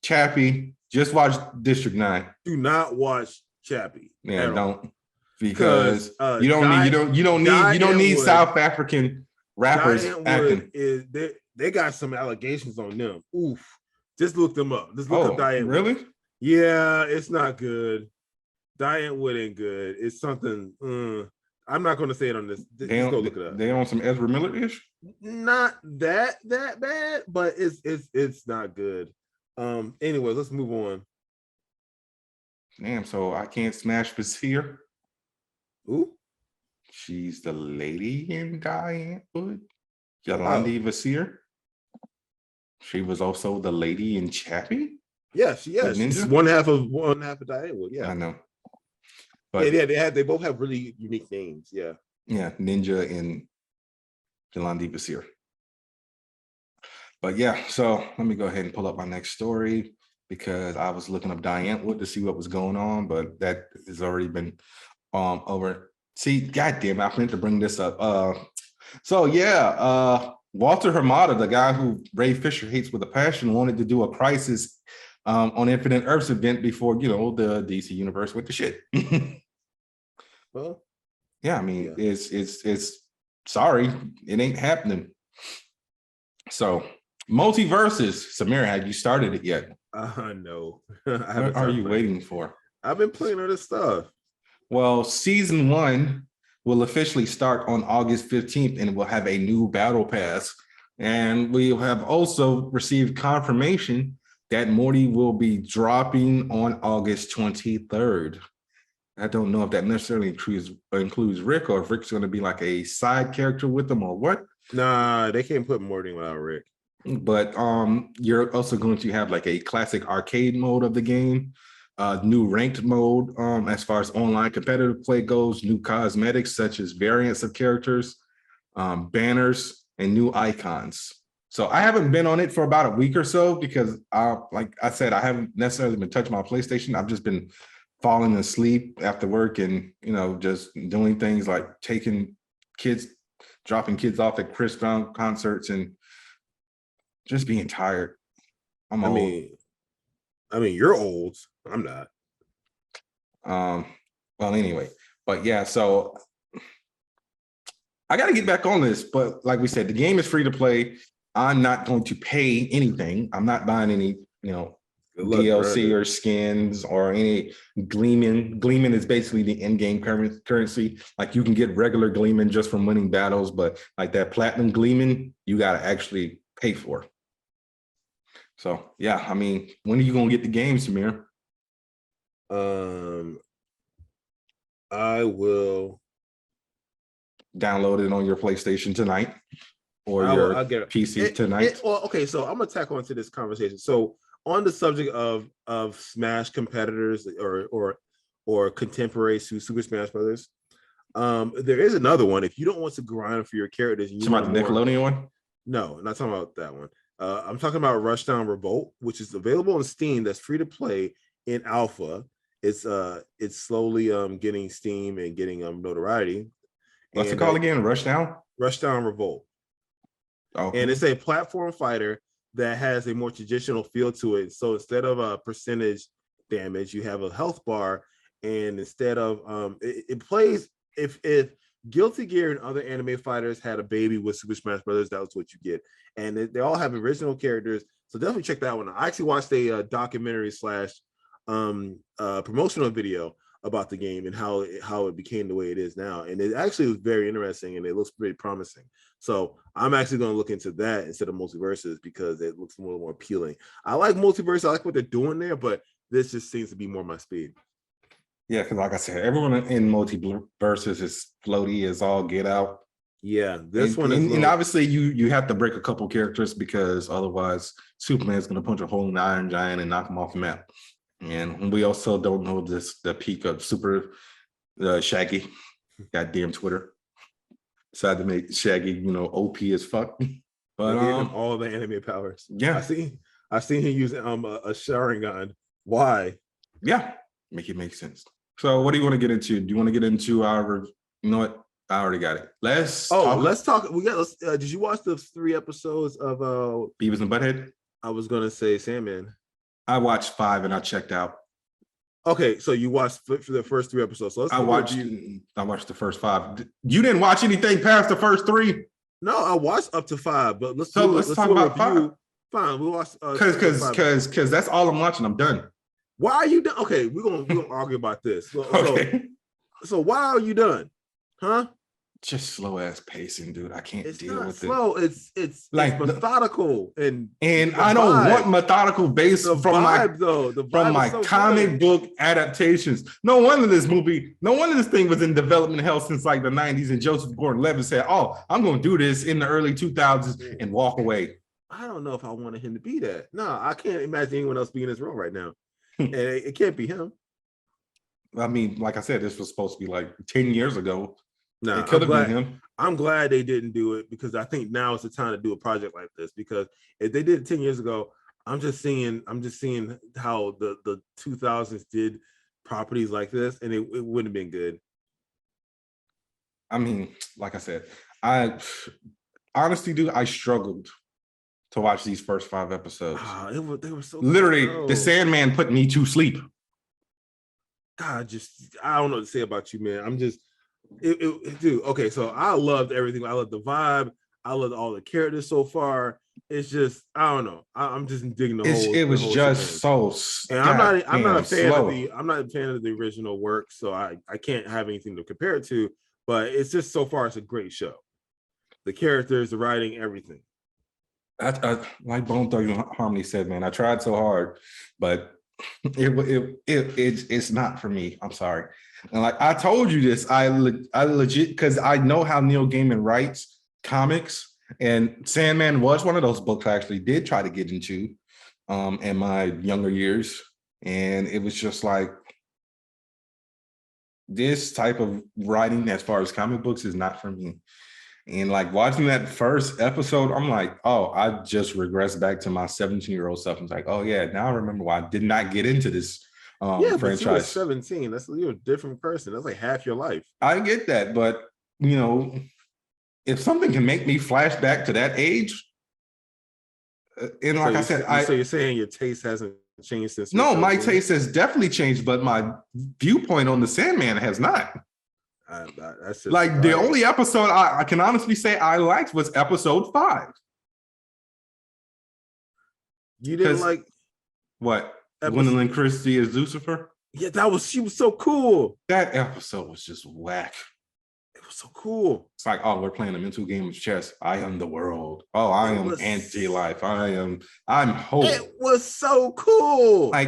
Chappie. Just watch District 9. Do not watch Chappie. Yeah, don't, because you don't need South African rappers acting. They got some allegations on them. Oof. Just look them up. Just look up Diane. Really? Wood. Yeah, it's not good. Diane Wood ain't good. It's something. I'm not going to say it on this. Just go look it up. They on some Ezra Miller ish. Not that bad, but it's not good. Anyway, let's move on. Damn, so I can't smash Basir. Who? She's the lady in Diane Wood. Yolandi Vasir. She was also the lady in Chappie. Yeah, she's one half of Diane Wood. Yeah, I know. But they both have really unique names. Yeah. Yeah, Ninja and Yolandi Vasir. But yeah, so let me go ahead and pull up my next story because I was looking up Diane Wood to see what was going on, but that has already been over. See, goddamn, I meant to bring this up. Walter Hamada, the guy who Ray Fisher hates with a passion, wanted to do a Crisis on Infinite Earths event before the DC universe went to shit. Well, yeah, I mean, it's sorry, it ain't happening. So, Multiversus, Samir, have you started it yet? No. What are you waiting for? I've been playing other stuff. Well, season 1 will officially start on August 15th and will have a new battle pass. And we have also received confirmation that Morty will be dropping on August 23rd. I don't know if that necessarily includes Rick, or if Rick's going to be like a side character with them or what. Nah, they can't put Morty without Rick. But you're also going to have like a classic arcade mode of the game, new ranked mode as far as online competitive play goes, new cosmetics such as variants of characters, banners, and new icons. So I haven't been on it for about a week or so because, like I said, I haven't necessarily been touching my PlayStation. I've just been falling asleep after work and, just doing things like dropping kids off at Chris Brown concerts and just being tired. I'm old. I mean, you're old. I'm not. Well, anyway, but yeah, so I got to get back on this. But like we said, the game is free to play. I'm not going to pay anything. I'm not buying any, DLC or skins or any gleaming. Gleaming is basically the in-game currency. Like you can get regular gleaming just from winning battles, but like that platinum gleaming, you got to actually pay for. So yeah, I mean, when are you gonna get the game, Samir? I will download it on your PlayStation tonight, or I'll get it. PC tonight. Well, okay, so I'm gonna tack onto this conversation. So on the subject of Smash competitors or contemporary Super Smash Brothers, there is another one. If you don't want to grind for your characters, you talking about the Nickelodeon one? No, I'm not talking about that one. I'm talking about Rushdown Revolt, which is available on Steam. That's free to play in alpha. It's slowly getting Steam and getting notoriety. What's it called again? Rushdown Revolt. Okay. And it's a platform fighter that has a more traditional feel to it. So instead of a percentage damage, you have a health bar, and instead of it plays if Guilty Gear and other anime fighters had a baby with Super Smash Brothers, that was what you get. And they all have original characters. So definitely check that one out. I actually watched a documentary / promotional video about the game and how it became the way it is now. And it actually was very interesting and it looks pretty promising. So I'm actually going to look into that instead of Multiversus because it looks more appealing. I like Multiverse. I like what they're doing there, but this just seems to be more my speed. Yeah, because like I said, everyone in Multiversus is floaty as all get out. Yeah, this one is and obviously you have to break a couple characters because otherwise Superman's going to punch a hole in the Iron Giant and knock him off the map. And we also don't know the peak of Super Shaggy. Goddamn Twitter decided to make Shaggy, OP as fuck. But gave him all the anime powers. Yeah, I seen him using a Sharingan. Why? Yeah, make it make sense. So what do you want to get into? Do you want to get into our? You know what? I already got it. Let's talk. Did you watch the 3 episodes of Beavis and Butthead? I was gonna say Sandman. I watched 5 and I checked out. Okay, so you watched for the first 3 episodes. So I watched the first 5. You didn't watch anything past the first 3? No, I watched up to 5. But let's talk about 5. Fine, we'll watch. Because that's all I'm watching. I'm done. Why are you done? Okay, we're gonna argue about this. Okay. So why are you done? Huh? Just slow ass pacing, dude. I can't deal with slow. It's like methodical and I don't want methodical based from my comic book adaptations. No wonder this thing was in development hell since like the 90s, and Joseph Gordon-Levitt said, "Oh, I'm gonna do this in the early 2000s and walk away." I don't know if I wanted him to be that. No, I can't imagine anyone else being in this role right now. And it can't be him. I mean, like I said, this was supposed to be like 10 years ago. No, it could have been him. I'm glad they didn't do it because I think now is the time to do a project like this. Because if they did it 10 years ago, I'm just seeing how the 2000s did properties like this, and it wouldn't have been good. I mean, like I said, I honestly, dude, I struggled to watch these first 5 episodes. They were so literally the Sandman put me to sleep. God, I don't know what to say about you, man. I'm just dude. Okay, so I loved everything. I loved the vibe. I love all the characters so far. It's just I don't know. I'm just digging the whole. It was the whole just shebang. so. And I'm not a fan slow. of the original work, so I can't have anything to compare it to. But it's just so far it's a great show. The characters, the writing, everything. Like Bone Thugs and Harmony said, man, I tried so hard, but it's not for me. I'm sorry. And like I told you this, I legit, because I know how Neil Gaiman writes comics, and Sandman was one of those books I actually did try to get into in my younger years, and it was just like this type of writing as far as comic books is not for me. And like watching that first episode, I'm like, oh, I just regressed back to my 17-year-old self. I'm like, oh yeah, now I remember why I did not get into this But franchise. you were 17. You're a different person. That's like half your life. I get that, but you know, if something can make me flash back to that age, and like I said, so you're saying your taste hasn't changed since? No, my taste has definitely changed, but my viewpoint on the Sandman has not. That's just like the only episode I can honestly say I liked was episode 5. You didn't like what? Gwendolyn Christie as Lucifer? Yeah, she was so cool. That episode was just whack. It was so cool. It's like, oh, we're playing a mental game of chess. I am the world. Oh, I am anti-life. I'm hope. It was so cool. I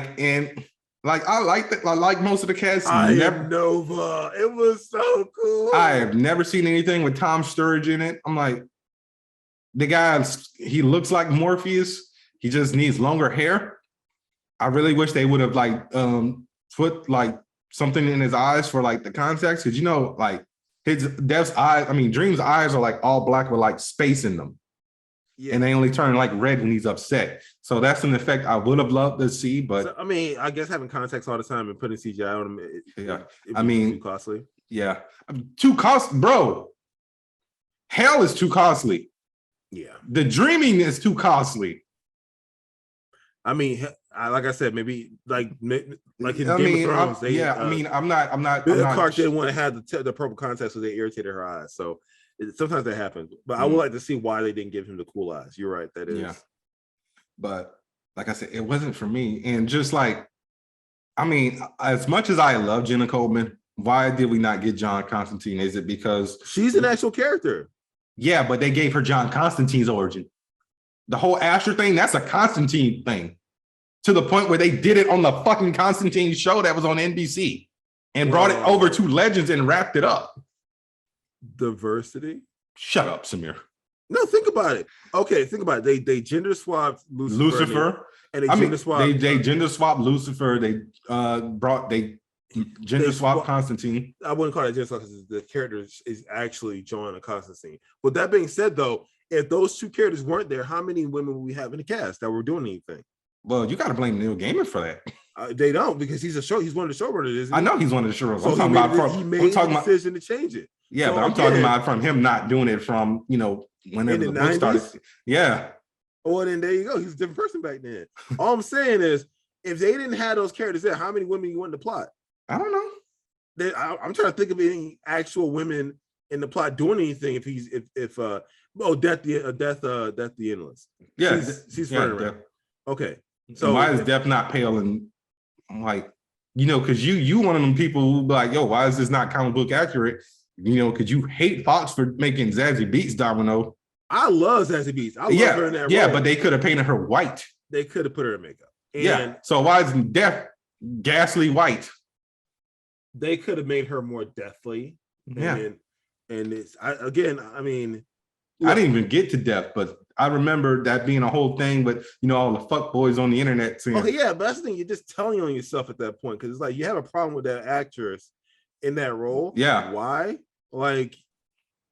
like that. I like most of the cast. I am Nova. It was so cool. I have never seen anything with Tom Sturridge in it. I'm like, the guy, he looks like Morpheus. He just needs longer hair. I really wish they would have put like something in his eyes for like the context, because like his Dev's eyes. I mean, Dream's eyes are like all black with like space in them. Yeah. And they only turn like red when he's upset. So that's an effect I would have loved to see. But I mean, I guess having context all the time and putting CGI on him, too costly. Yeah, too costly, bro. Hell is too costly. Yeah, the dreaming is too costly. I mean, like I said, maybe like in Game of Thrones. I'm not. Clark didn't want to have the purple context, so they irritated her eyes. So sometimes that happens. But I would like to see why they didn't give him the cool eyes. You're right. That is. Yeah. But like I said, it wasn't for me. And just like, I mean, as much as I love Jenna Coleman, why did we not get John Constantine? Is it because she's an actual character? Yeah, but they gave her John Constantine's origin. The whole Asher thing, that's a Constantine thing. To the point where they did it on the fucking Constantine show that was on NBC and brought it over to Legends and wrapped it up. Diversity? Shut up, Samir. No, think about it. Okay, think about it. They gender swapped Lucifer. And they gender swapped. They gender swapped Lucifer. They gender swapped Constantine. I wouldn't call it gender swap because the character is actually John and Constantine. But that being said, though, if those two characters weren't there, how many women would we have in the cast that were doing anything? Well, you got to blame Neil Gaiman for that. They don't, because he's one of the showrunners, isn't he? I know he's one of the showrunners. So he made the decision to change it. Yeah, so but I'm talking about from him not doing it from, whenever the book started. Yeah. Well, then there you go. He's a different person back then. All I'm saying is, if they didn't have those characters there, how many women you want in the plot? I don't know. I'm trying to think of any actual women in the plot doing anything. Death the Endless. Yeah, she's running around. Okay. So why is Death not pale? And I'm like, because you one of them people who be like, yo, why is this not comic book accurate? Because you hate Fox for making Zazie Beetz Domino. I love Zazie Beetz. I love her in that role. Yeah, but they could have painted her white. They could have put her in makeup. So why is Death ghastly white? They could have made her more deathly. Yeah. And it's I didn't even get to Death, but I remember that being a whole thing, but all the fuck boys on the internet saying, okay, yeah, but that's the thing, you're just telling on yourself at that point, because it's like you have a problem with that actress in that role. Yeah. Why? Like,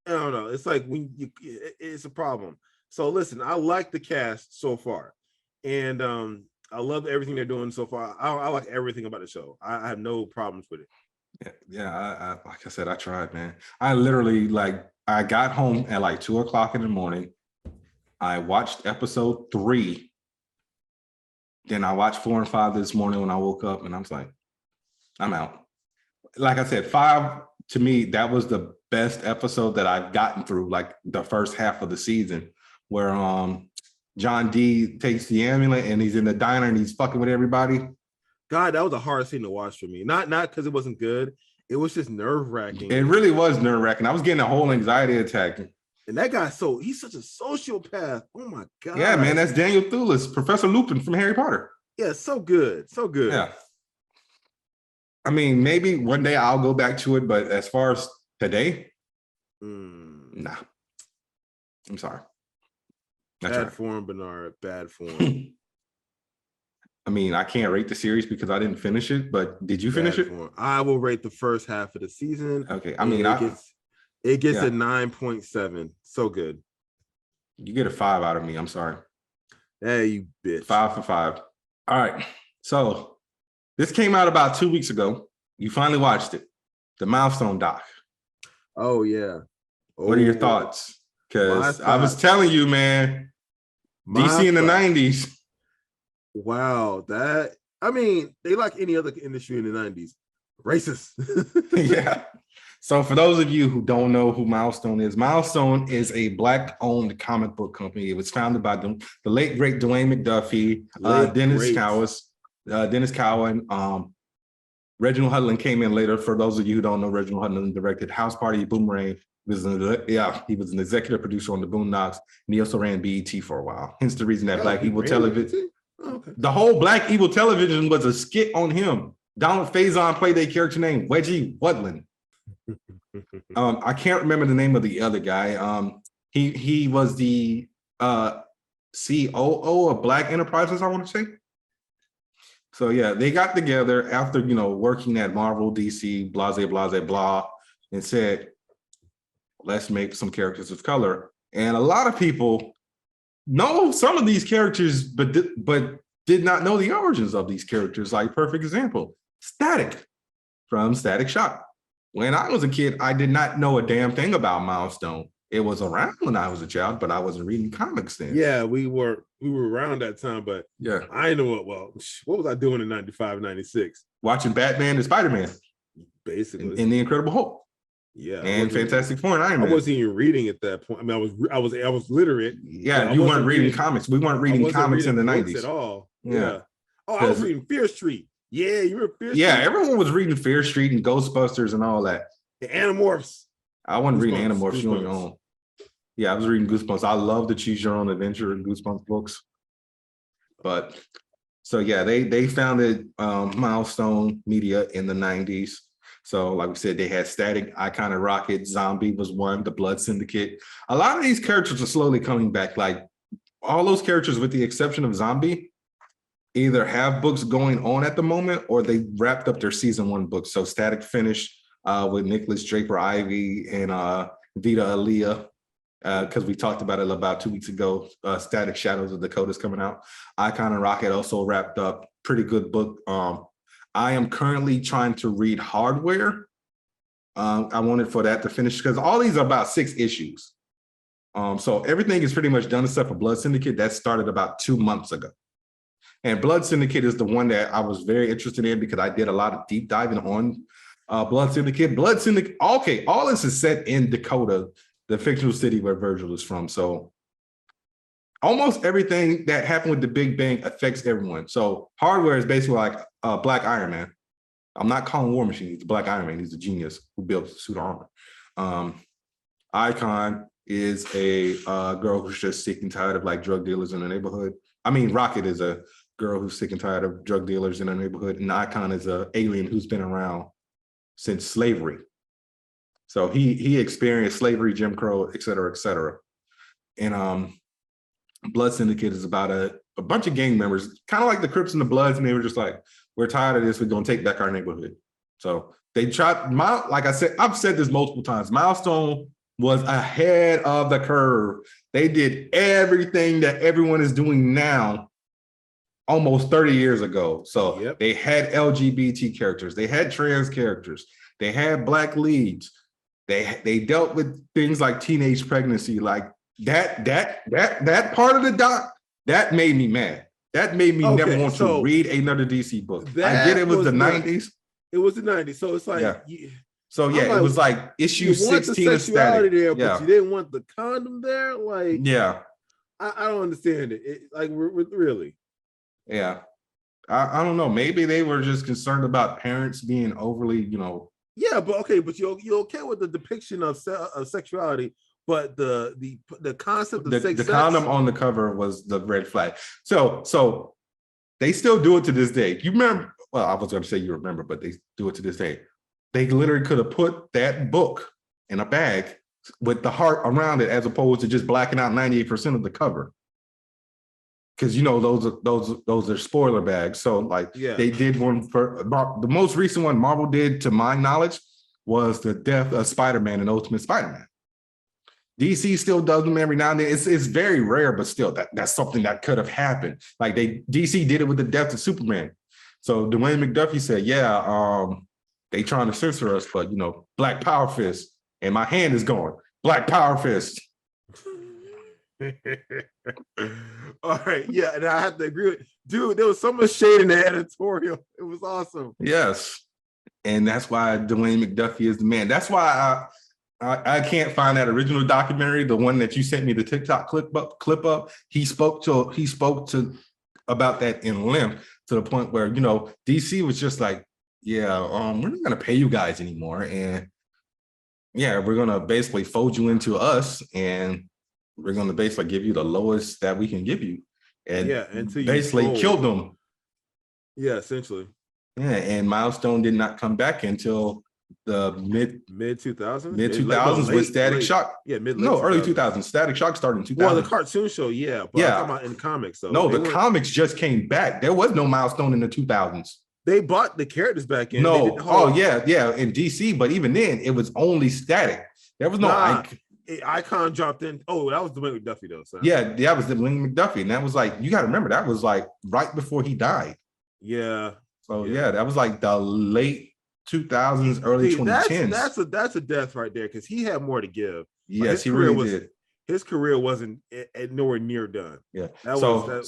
I don't know. It's like it's a problem. So listen, I like the cast so far, and I love everything they're doing so far. I like everything about the show. I have no problems with it. Yeah. I like I said, I tried, man. I literally I got home at 2:00 in the morning. I watched episode 3. Then I watched 4 and 5 this morning when I woke up, and I was like, I'm out. Like I said, 5 to me, that was the best episode that I've gotten through, like the first half of the season, where John D takes the amulet and he's in the diner and he's fucking with everybody. God, that was a hard scene to watch for me. Not because it wasn't good. It was just nerve-wracking. It really was nerve-wracking. I was getting a whole anxiety attack. And that guy, he's such a sociopath. Oh my God. Yeah, man, that's Daniel Thewlis, Professor Lupin from Harry Potter. Yeah, so good. So good. Yeah. I mean, maybe one day I'll go back to it, but as far as today, nah. I'm sorry. Bad form, Bernard. Bad form. I mean, I can't rate the series because I didn't finish it, but did you finish it? Form. I will rate the first half of the season. Okay. I mean, it gets a 9.7. So good. You get a 5 out of me. I'm sorry. Hey, you bitch. 5 for 5. All right. So this came out about 2 weeks ago. You finally watched it. The Milestone doc. Oh, yeah. What are your thoughts? Because I was telling you, man, DC in the 90s. Wow. I mean, they like any other industry in the 90s. Racist. Yeah. So for those of you who don't know who Milestone is a Black-owned comic book company. It was founded by the late, great Dwayne McDuffie, Dennis Cowan, Reginald Hudlin came in later. For those of you who don't know, Reginald Hudlin directed House Party, Boomerang. He was an executive producer on the Boondocks, and he also ran BET for a while. Hence the reason that Black Evil Television, the whole Black Evil Television was a skit on him. Donald Faison played a character named Wedgie Woodland. I can't remember the name of the other guy. He was the COO of Black Enterprises, I want to say. So yeah, they got together after working at Marvel, DC, blah, and said, let's make some characters of color. And a lot of people know some of these characters, but did not know the origins of these characters. Like, perfect example, Static from Static Shock. When I was a kid, I did not know a damn thing about Milestone. It was around when I was a child, but I wasn't reading comics then. Yeah, we were around that time, but yeah, I know what was I doing in 95, 96? Watching Batman and Spider-Man. Basically. And the Incredible Hulk. Yeah. And Fantastic Four and Iron Man. I wasn't even reading at that point. I mean, I was literate. Yeah, you weren't reading comics. We weren't reading comics in the 90s. At all. Yeah. Oh, I was reading Fear Street. Yeah, you were Fear Street. Yeah, everyone was reading Fear Street and Ghostbusters and all that. The Animorphs. I wasn't reading Animorphs. You on your own. Yeah, I was reading Goosebumps. I love the Choose Your Own Adventure and Goosebumps books. But so yeah, they founded Milestone Media in the 90s. So like we said, they had Static, Icon and Rocket, Zombie was one, the Blood Syndicate. A lot of these characters are slowly coming back. Like all those characters, with the exception of Zombie, either have books going on at the moment or they wrapped up their season 1 books. So Static finished with Nicholas Draper Ivy and Vita Aaliyah, because we talked about it about 2 weeks ago. Static Shadows of Dakota's coming out. Icon and Rocket also wrapped up. Pretty good book. I am currently trying to read Hardware. I wanted for that to finish because all these are about 6 issues. So everything is pretty much done except for Blood Syndicate. That started about 2 months ago. And Blood Syndicate is the one that I was very interested in because I did a lot of deep diving on Blood Syndicate. Blood Syndicate, okay, all this is set in Dakota, the fictional city where Virgil is from. So almost everything that happened with the Big Bang affects everyone. So Hardware is basically like Black Iron Man. I'm not calling War Machine. He's Black Iron Man. He's a genius who built suit armor. Icon is a girl who's just sick and tired of like drug dealers in the neighborhood. I mean, Rocket is a girl who's sick and tired of drug dealers in the neighborhood. And Icon is an alien who's been around since slavery. So he experienced slavery, Jim Crow, et cetera, et cetera. And Blood Syndicate is about a bunch of gang members, kind of like the Crips and the Bloods, and they were just like, we're tired of this, we're gonna take back our neighborhood. So they tried, like I said, I've said this multiple times, Milestone was ahead of the curve. They did everything that everyone is doing now almost 30 years ago. So They had LGBT characters, they had trans characters, they had Black leads, they dealt with things like teenage pregnancy, like that part of the doc, that made me mad. That made me never want to read another DC book. I get it was the 90s. It was the 90s. So it's like So yeah, I'm like, it was like issue you want the 16 of sexuality static. there, Yeah. but you didn't want the condom there. Like, Yeah. I don't understand it. Like, we're really. Yeah. I don't know. Maybe they were just concerned about parents being overly, Yeah, but okay, but you're okay with the depiction of sexuality, but the concept of the sex condom on the cover was the red flag. So they still do it to this day. You remember? Well, I was going to say you remember, but they do it to this day. They literally could have put that book in a bag with the heart around it, as opposed to just blacking out 98% of the cover. Because those are spoiler bags. So like they did one for the most recent one Marvel did, to my knowledge, was the death of Spider-Man and Ultimate Spider-Man. DC still does them every now and then. It's very rare, but still that's something that could have happened. Like DC did it with the death of Superman. So Dwayne McDuffie said, they trying to censor us, but Black Power Fist, and my hand is going, Black Power Fist. All right, yeah, and I have to agree with dude. There was so much shade in the editorial. It was awesome. Yes, and that's why Dwayne McDuffie is the man. That's why I can't find that original documentary, the one that you sent me the TikTok clip up. He spoke to about that in length, to the point where DC was just like, we're not gonna pay you guys anymore, and we're gonna basically fold you into us, and we're going to basically give you the lowest that we can give you. And until basically killed them. Yeah, essentially. Yeah, and Milestone did not come back until the mid 2000s. Mid 2000s with Static Shock. Yeah, early 2000s. Static Shock started in 2000. Well, the cartoon show, but I'm talking about in comics. So no, the comics just came back. There was no Milestone in the 2000s. They bought the characters back in. No, in DC, but even then, it was only Static. There was no Icon dropped in. Oh, that was Dwayne McDuffie though. So. Yeah, that was Dwayne McDuffie, and that was like, you got to remember, that was like right before he died. Yeah. So that was like the late 2000s, early 2010s. That's a death right there, because he had more to give. Yes, he really did. His career wasn't nowhere near done. Yeah. So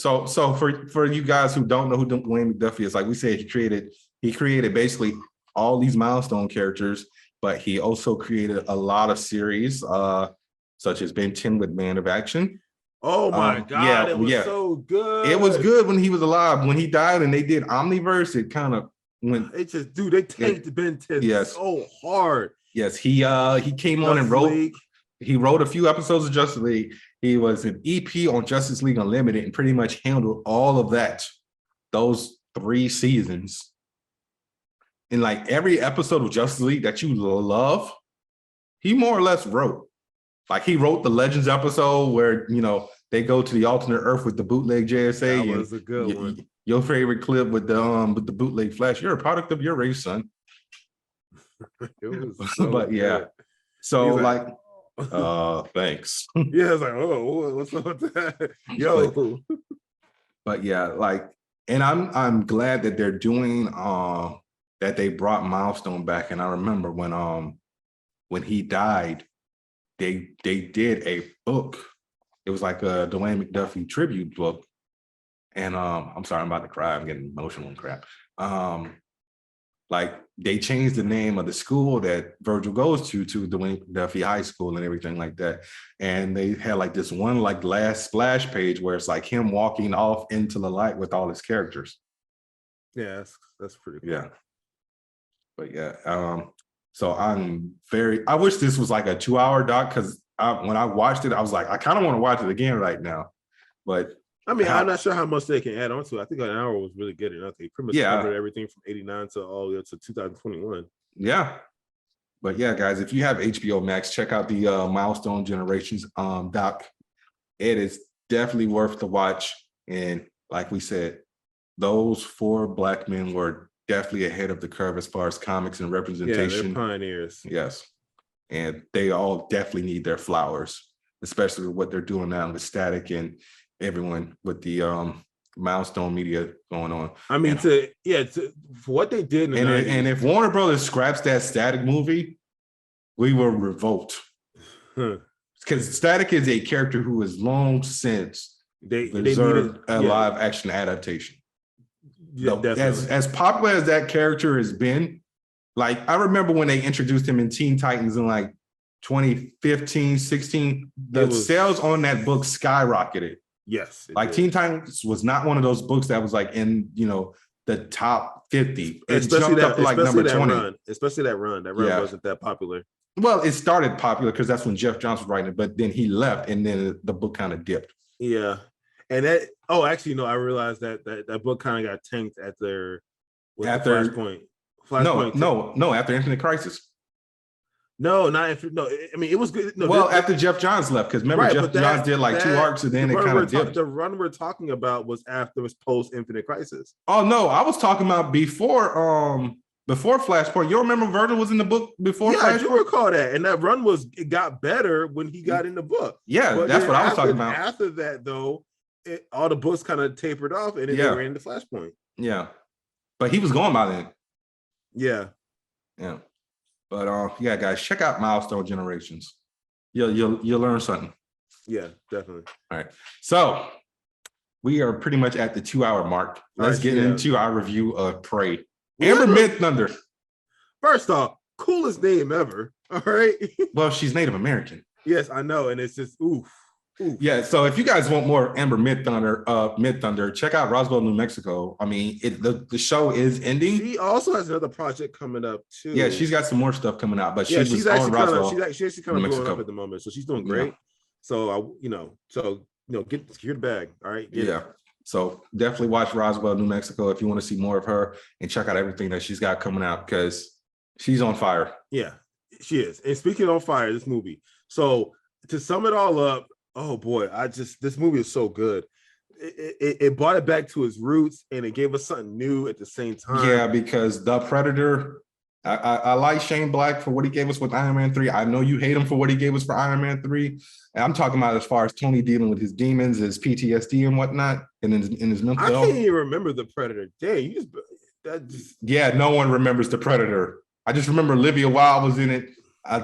for you guys who don't know who Dwayne McDuffie is, like we said, he created basically all these Milestone characters. But he also created a lot of series, such as Ben 10 with Man of Action. Oh my God, it was so good. It was good when he was alive. When he died and they did Omniverse, it kind of went. It just, dude, they tanked Ben 10 so hard. Yes, he came on and wrote. He wrote a few episodes of Justice League. He was an EP on Justice League Unlimited and pretty much handled all of that, those 3 seasons. And like every episode of Justice League that you love, he more or less wrote. Like he wrote the Legends episode where they go to the alternate Earth with the bootleg JSA. That was a good one. Your favorite clip with the bootleg Flash. You're a product of your race, son. It was so but good. So like thanks. Yeah, it's like, oh, what's up with that? Yo. But and I'm glad that they're doing that they brought Milestone back. And I remember when he died, they did a book. It was like a Dwayne McDuffie tribute book. And I'm sorry, I'm about to cry. I'm getting emotional and crap. Like they changed the name of the school that Virgil goes to Dwayne McDuffie High School and everything like that. And they had like this one like last splash page where it's like him walking off into the light with all his characters. Yeah, that's pretty cool. Yeah. But so I wish this was like a 2-hour doc, because when I watched it, I was like, I kind of want to watch it again right now. But I mean, I'm not sure how much they can add on to it. I think an hour was really good enough. They pretty much covered everything from 89 to all the way up to 2021. Yeah. But guys, if you have HBO Max, check out the Milestone Generations doc. It is definitely worth the watch. And like we said, those 4 Black men were definitely ahead of the curve as far as comics and representation. Yeah, they're pioneers. Yes. And they all definitely need their flowers, especially with what they're doing now with Static and everyone with the Milestone media going on. I mean, for what they did in the 90s, and if Warner Brothers scraps that Static movie, we will revolt. Because Static is a character who has long since they deserved a live action adaptation. As popular as that character has been, Like, I remember when they introduced him in Teen Titans in like 2015, 16, the sales on that book skyrocketed. Yes. Like Teen Titans was not one of those books that was like in, the top 50. It jumped up to like number 20. Especially that run. That run wasn't that popular. Well, it started popular because that's when Jeff Johns was writing it, but then he left and then the book kind of dipped. Yeah. And actually, no, I realized that book kind of got tanked after Flashpoint. No, after Infinite Crisis. No, not no. I mean, it was good. No, after Jeff Johns left, because remember Jeff Johns did like 2 arcs and then it kind of dipped. The run we're talking about was post Infinite Crisis. Oh no, I was talking about before Flashpoint. You remember Virgil was in the book before? Yeah, Flashpoint? I do recall that, and that run got better when he got in the book. Yeah, but that's what I was talking about. After that, though, all the books kind of tapered off, and then they ran into Flashpoint. Yeah, but he was gone by then. Yeah. But yeah, guys, check out Milestone Generations. You'll learn something. Yeah, definitely. All right. So we are pretty much at the 2-hour mark. Let's get into our review of Prey. Amber Mid-Thunder. First off, coolest name ever. All right. Well, she's Native American. Yes, I know. And it's just oof. Yeah, so if you guys want more Amber Mid-Thunder, check out Roswell, New Mexico. I mean, the show is ending. She also has another project coming up too. Yeah, she's got some more stuff coming out, but she's on actually Roswell. She's actually kind of blowing up at the moment, so she's doing great. Yeah. So get the bag. All right. So definitely watch Roswell, New Mexico if you want to see more of her, and check out everything that she's got coming out because she's on fire. Yeah, she is. And speaking of fire, this movie. So to sum it all up. Oh boy, this movie is so good. It brought it back to its roots and it gave us something new at the same time. Yeah, because The Predator, I like Shane Black for what he gave us with Iron Man 3. I know you hate him for what he gave us for Iron Man 3. And I'm talking about as far as Tony dealing with his demons, his PTSD and whatnot, and in his mental health. I can't even remember The Predator. Dang, yeah, no one remembers The Predator. I just remember Olivia Wilde was in it.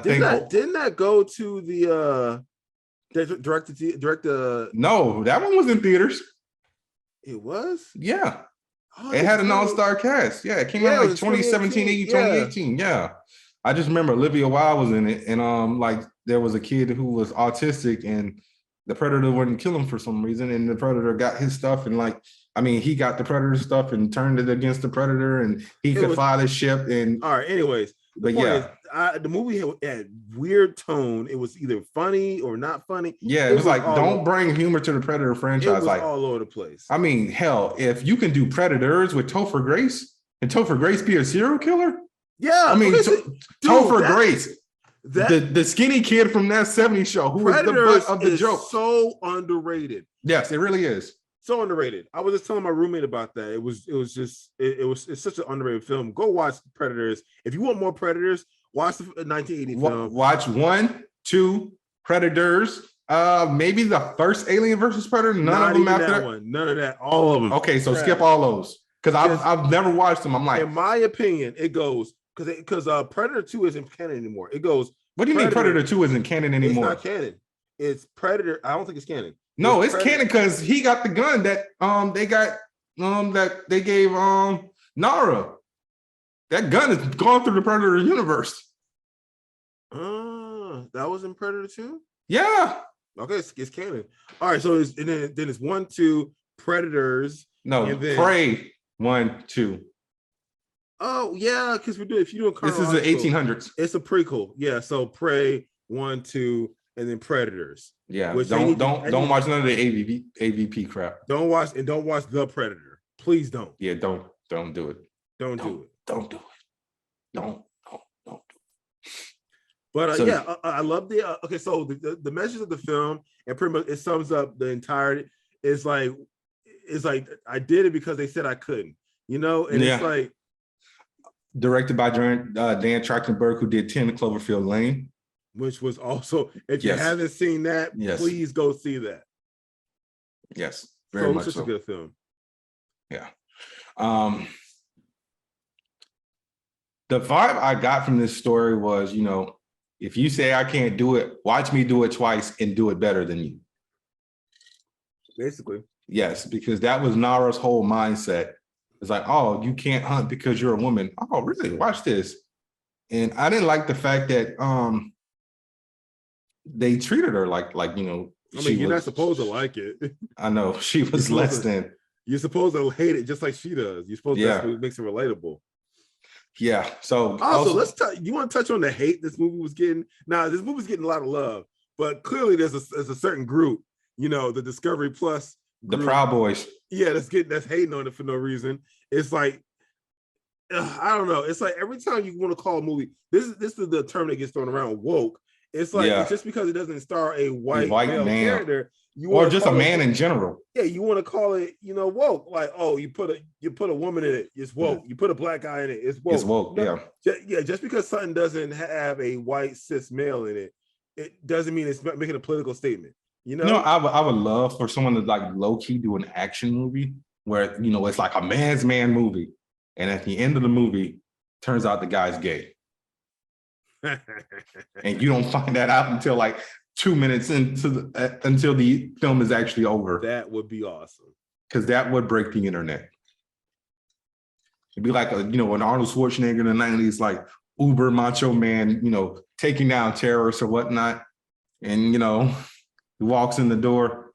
Didn't that go to the direct No, that one was in theaters. It was? Yeah. It had an all-star cast. Yeah, it came out like 2017, 2018. Yeah. I just remember Olivia Wilde was in it, and like there was a kid who was autistic, and the Predator wouldn't kill him for some reason, and the Predator got his stuff, and he got the Predator stuff and turned it against the Predator, and he could fly the ship. And all right, anyways, the movie had weird tone. It was either funny or not funny. Yeah, it was like don't bring humor to the Predator franchise. It was all over the place. I mean, hell, if you can do Predators with Topher Grace and Topher Grace be a serial killer. Yeah, I mean, Topher Grace, the skinny kid from that '70s show, who was the butt of the joke. So underrated. Yes, it really is. So underrated. I was just telling my roommate about that. It's such an underrated film. Go watch Predators. If you want more Predators, watch the 1980 film. Watch 1, 2 Predators. Maybe the first Alien versus Predator. None of them after that one. None of that. All of them. Okay, so skip all those because I've never watched them. I'm like, in my opinion, it goes because Predator 2 isn't canon anymore. It goes. What do you mean Predator 2 isn't canon anymore? It's not canon. It's Predator. I don't think it's canon. No, it's canon because he got the gun that they gave Nara. That gun is gone through the Predator universe. That was in Predator 2? Yeah. Okay, it's canon. All right, so then it's 1, 2 Predators. No, and then Prey 1, 2. Oh yeah, because if you're doing this is the 1800s. It's a prequel. Yeah, so Prey 1, 2, and then Predators. Yeah, don't watch none of the AVP crap. Don't watch The Predator. Please don't. Yeah, don't do it. Don't do it. Don't do it. Don't do it. But I love the okay. So the message of the film and pretty much it sums up the entirety. It's like I did it because they said I couldn't, and it's like directed by Dan Trachtenberg, who did 10 Cloverfield Lane, which was also if you haven't seen that, please go see that. Yes, very much. It's just a good film. Yeah. The vibe I got from this story was, if you say I can't do it, watch me do it twice and do it better than you. Basically. Yes, because that was Nara's whole mindset. It's like, oh, you can't hunt because you're a woman. Oh, really? Watch this. And I didn't like the fact that they treated her like I mean, you're not supposed to like it. I know she was less than. You're supposed to hate it just like she does. You're supposed to, that's what makes it relatable. Yeah. So also let's touch. You want to touch on the hate this movie was getting? Now, this movie's getting a lot of love, but clearly there's a certain group, the Discovery Plus the group, Proud Boys. Yeah, that's hating on it for no reason. It's like, I don't know. It's like every time you want to call a movie, this is the term that gets thrown around, woke. It's like it's just because it doesn't star a white male man character, or just a man in general. Yeah, you want to call it, woke. Like, oh, you put a woman in it, it's woke. You put a black guy in it, it's woke. It's woke. Just because something doesn't have a white cis male in it, it doesn't mean it's making a political statement. I would love for someone to like low key do an action movie where it's like a man's man movie, and at the end of the movie, turns out the guy's gay. And you don't find that out until like 2 minutes until the film is actually over. That would be awesome. Because that would break the internet. It'd be like an Arnold Schwarzenegger in the 90s, like uber macho man, taking down terrorists or whatnot. And he walks in the door.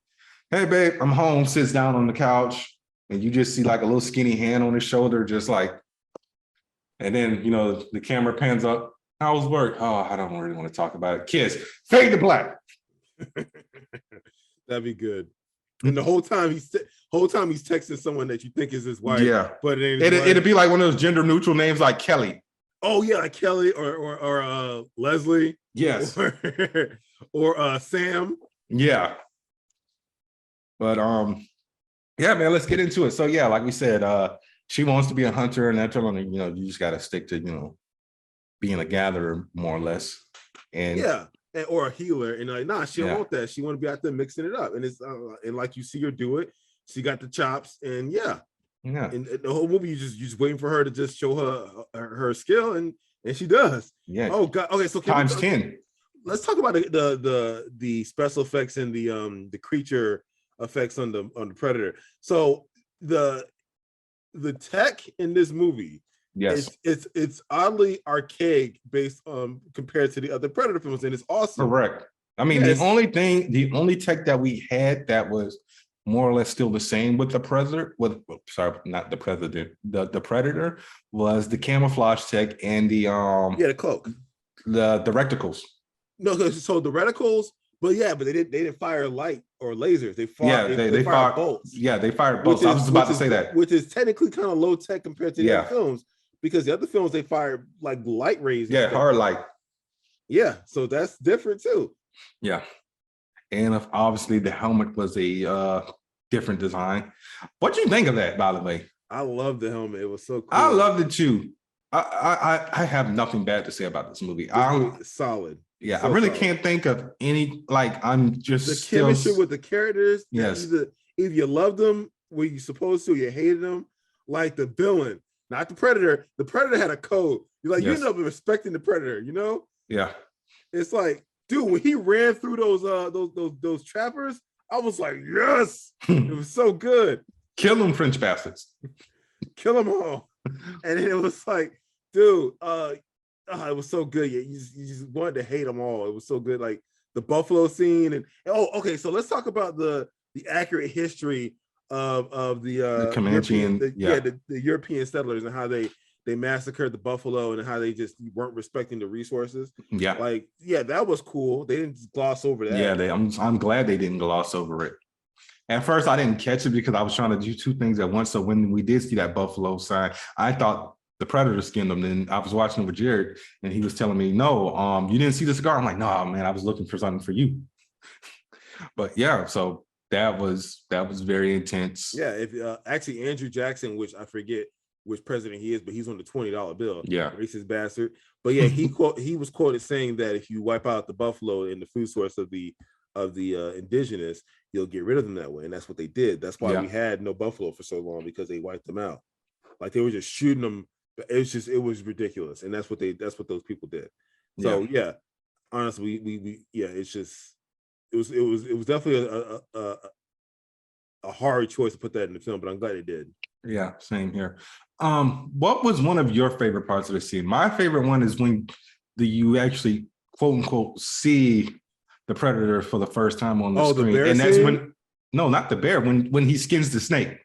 Hey babe, I'm home, sits down on the couch, and you just see like a little skinny hand on his shoulder, just like, and then the camera pans up. How was work? Oh, I don't really want to talk about it. Kiss. Fade to black. That'd be good. And the whole time he's texting someone that you think is his wife. Yeah, but it'd be like one of those gender neutral names like Kelly. Oh yeah, like Kelly or Leslie. Yes. Or Sam. Yeah. But yeah, man, let's get into it. So yeah, like we said, she wants to be a hunter, and that's telling her, you just got to stick to being a gatherer more or less. And yeah, or a healer. And like, nah, she don't want that. She want to be out there mixing it up. And it's and like you see her do it. She got the chops, and yeah. And the whole movie, you just waiting for her to just show her skill, and she does. Yeah. Oh god. Okay, so times 10. Let's talk about the special effects and the creature effects on the Predator. So the tech in this movie, yes, it's oddly archaic based compared to the other Predator films, and it's awesome. Correct. I mean, the only tech that we had that was more or less still the same with the Predator, the Predator was the camouflage tech and the the cloak, the reticles. No, so the reticles, but they didn't fire light or lasers. They fired bolts. Yeah, they fired bolts. I was about to say that, which is technically kind of low tech compared to the other films, because the other films they fired like light rays. Yeah, hard light. Yeah, so that's different too. Yeah, and obviously the helmet was a different design. What do you think of that, by the way? I love the helmet. It was so cool. I loved it too. I have nothing bad to say about this movie. It's solid. Yeah, so I really can't think of any, I'm just the chemistry with the characters. Yes. If you loved them, were you supposed to, you hated them, like the villain, not the Predator. The Predator had a code. You're like, you end up respecting the Predator, Yeah. It's like, dude, when he ran through those trappers, I was like, yes, it was so good. Kill them French bastards. Kill them all. And it was like, dude, it was so good. Yeah, you just wanted to hate them all. It was so good. Like the buffalo scene, and okay. So let's talk about the accurate history of the Comanche European, the European settlers, and how they massacred the buffalo, and how they just weren't respecting the resources. Yeah, that was cool. They didn't just gloss over that. Yeah, I'm glad they didn't gloss over it. At first, I didn't catch it because I was trying to do two things at once. So when we did see that buffalo sign, I thought the Predator skinned them. Then I was watching with Jared, and he was telling me, "No, you didn't see the cigar." I'm like, "No, man, I was looking for something for you." But yeah, so that was very intense. Yeah, if actually Andrew Jackson, which I forget which president he is, but he's on the $20 bill. Yeah, racist bastard. But yeah, he was quoted saying that if you wipe out the buffalo and the food source of the indigenous, you'll get rid of them that way, and that's what they did. That's why we had no buffalo for so long, because they wiped them out. Like they were just shooting them. It was ridiculous, and that's what those people did. So yeah, honestly, it was definitely a hard choice to put that in the film, but I'm glad they did. Yeah, same here. What was one of your favorite parts of the scene? My favorite one is when you actually quote unquote see the predator for the first time on the Oh, the screen, bear and that's scene? when no, not the bear. When he skins the snake.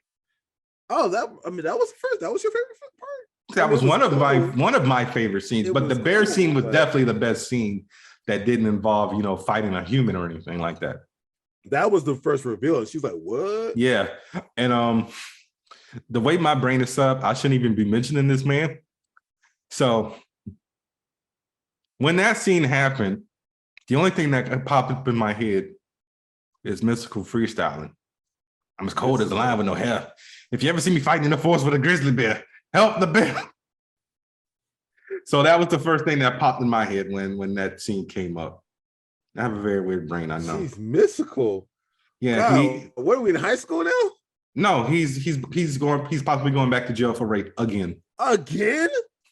Oh, that was the first. That was your favorite part. That was it one of cool. one of my favorite scenes. It But the was bear cool, scene was but- definitely the best scene that didn't involve fighting a human or anything like that. That was the first reveal. And she was like, "What?" Yeah, and the way my brain is set up, I shouldn't even be mentioning this man. So when that scene happened, the only thing that popped up in my head is mystical freestyling. I'm as cold as a lion with no hair. If you ever see me fighting in the forest with a grizzly bear, help the bear. So that was the first thing that popped in my head when that scene came up. I have a very weird brain, I know. She's mystical. Yeah, God, what are we in high school now? no, he's possibly going back to jail for rape again. Again?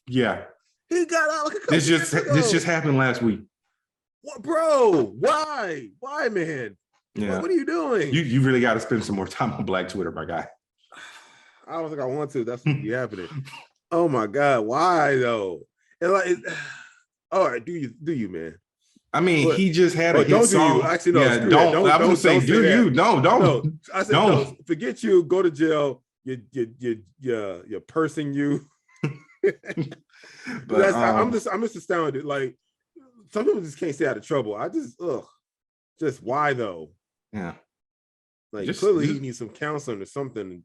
Yeah. He got out like a couple This years ago. just happened last week. What, bro? Why? Why, man? Yeah. What are you doing? You really got to spend some more time on Black Twitter, my guy. I don't think I want to. That's what be happening. Oh my God. Why though? And like, all right, do you, man? I mean, But- he just had a But hit don't do song. you. Actually, no, Yeah, screw don't. that. I was gonna say, don't do that. you? No, don't. No, I said Don't. no. Forget you. Go to jail. You're pursing you. But I'm just astounded. Like some people just can't stay out of trouble. Just why though? yeah. Like Just- clearly just- he needs some counseling or something.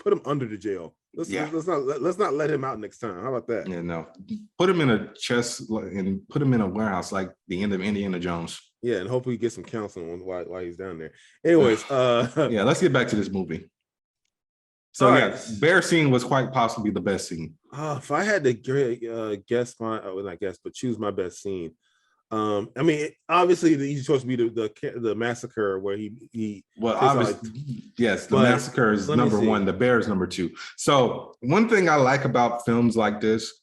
Put him under the jail. Let's not let him out next time. How about that? Yeah, no. Put him in a chest and put him in a warehouse like the end of Indiana Jones. Yeah, and hopefully he gets some counseling while he's down there. Anyways, Yeah, let's get back to this movie. So All yeah, right. bear scene was quite possibly the best scene. If I had to guess not guess, but choose my best scene. I mean, obviously the easy choice would be the massacre where he Well, takes obviously, yes, the but massacre is let me number see. one, the bear is number two. So one thing I like about films like this,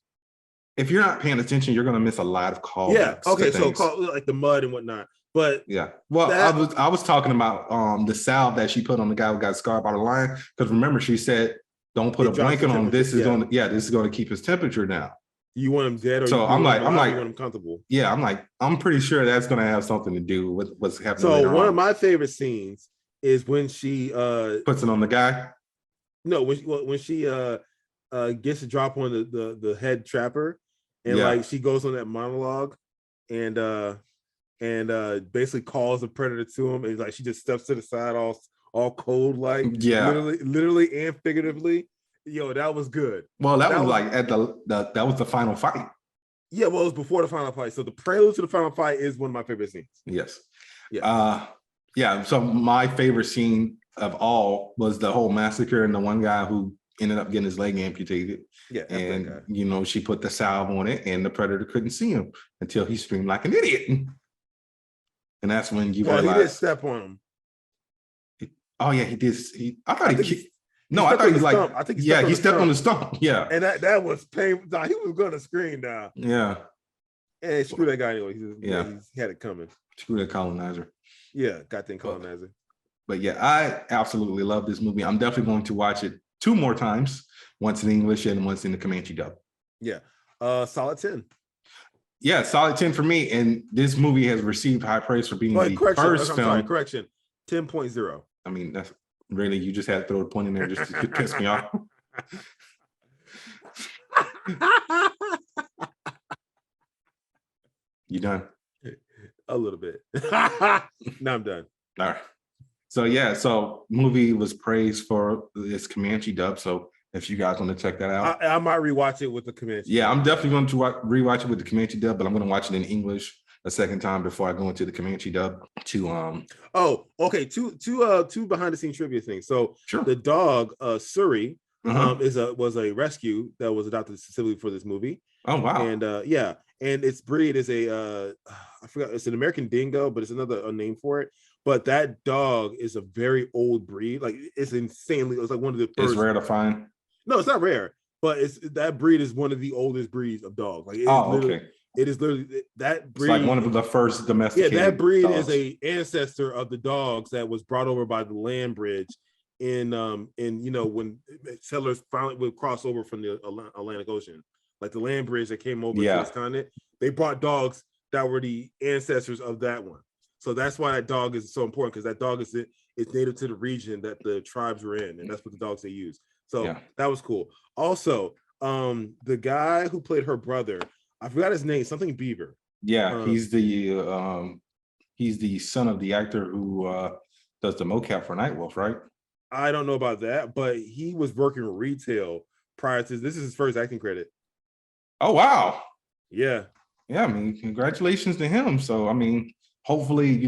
if you're not paying attention, you're gonna miss a lot of callbacks. yeah, okay, to so things. like the mud and whatnot. But Yeah. Well, I was talking about the salve that she put on the guy who got scarred by the lion. Because remember, she said, don't put It a drops the blanket on. This is temperature, this is going to keep his temperature down. you want him dead, or So you I'm want like, you want him comfortable. Yeah, I'm pretty sure that's going to have something to do with what's happening. So later one on. of my favorite scenes is when she Puts it on the guy. no when she gets a drop on the head trapper, and Yeah. like she goes on that monologue and basically calls the predator to him, and like she just steps to the side all cold, like Yeah. literally and figuratively. Yo, that was good. Well, that That was was- like at that was the final fight. Yeah, well, it was before the final fight. So the prelude to the final fight is one of my favorite scenes. Yes. Yeah. Yeah. So my favorite scene of all was the whole massacre and the one guy who ended up getting his leg amputated. Yeah, that's that guy. And she put the salve on it, and the predator couldn't see him until he screamed like an idiot. And that's when you Well, he did realize. step on him. Oh yeah, he did. I thought I he. think kicked- he No, I stepped thought on he the like. stump. I think he Yeah, stepped on he the stepped on the stump. stump. Yeah. And that was painful. Nah, he was gonna scream now. Yeah. Hey, screw that guy anyway. He had it coming. Screw the colonizer. Yeah, goddamn colonizer. But yeah, I absolutely love this movie. I'm definitely going to watch it 2 more times, once in English and once in the Comanche dub. Yeah. Solid 10. Yeah, solid 10 for me. And this movie has received high praise for being the first film. Correction. 10.0. I mean, that's really, you just had to throw a point in there just to piss me off. You done? A little bit. Now I'm done. All right. So yeah, so movie was praised for this Comanche dub. So if you guys want to check that out, I might rewatch it with the Comanche. yeah, I'm definitely going to rewatch it with the Comanche dub, but I'm going to watch it in English a second time before I go into the Comanche dub to Oh, okay. Two behind the scenes trivia things. So sure. the dog, Suri, Uh-huh. was a rescue that was adopted specifically for this movie. Oh wow. And and its breed is a I forgot, it's an American dingo, but it's another name for it. But that dog is a very old breed. Like it's like one of the first. It's rare to find. No, it's not rare, but that breed is one of the oldest breeds of dogs. Like Okay. it is literally that breed. It's like one of the first domesticated. Yeah, that breed dogs. is a ancestor of the dogs that was brought over by the land bridge in when settlers finally would cross over from the Atlantic Ocean, like the land bridge that came over to this continent, they brought dogs that were the ancestors of that one. So that's why that dog is so important, because that dog is native to the region that the tribes were in, and that's what the dogs they use. So that was cool. Also, the guy who played her brother, I forgot his name, something Beaver. Yeah, he's the son of the actor who does the mocap for Nightwolf, right? I don't know about that, but he was working retail prior to this. Is his first acting credit. Oh wow! Yeah. I mean, congratulations to him. So I mean, hopefully,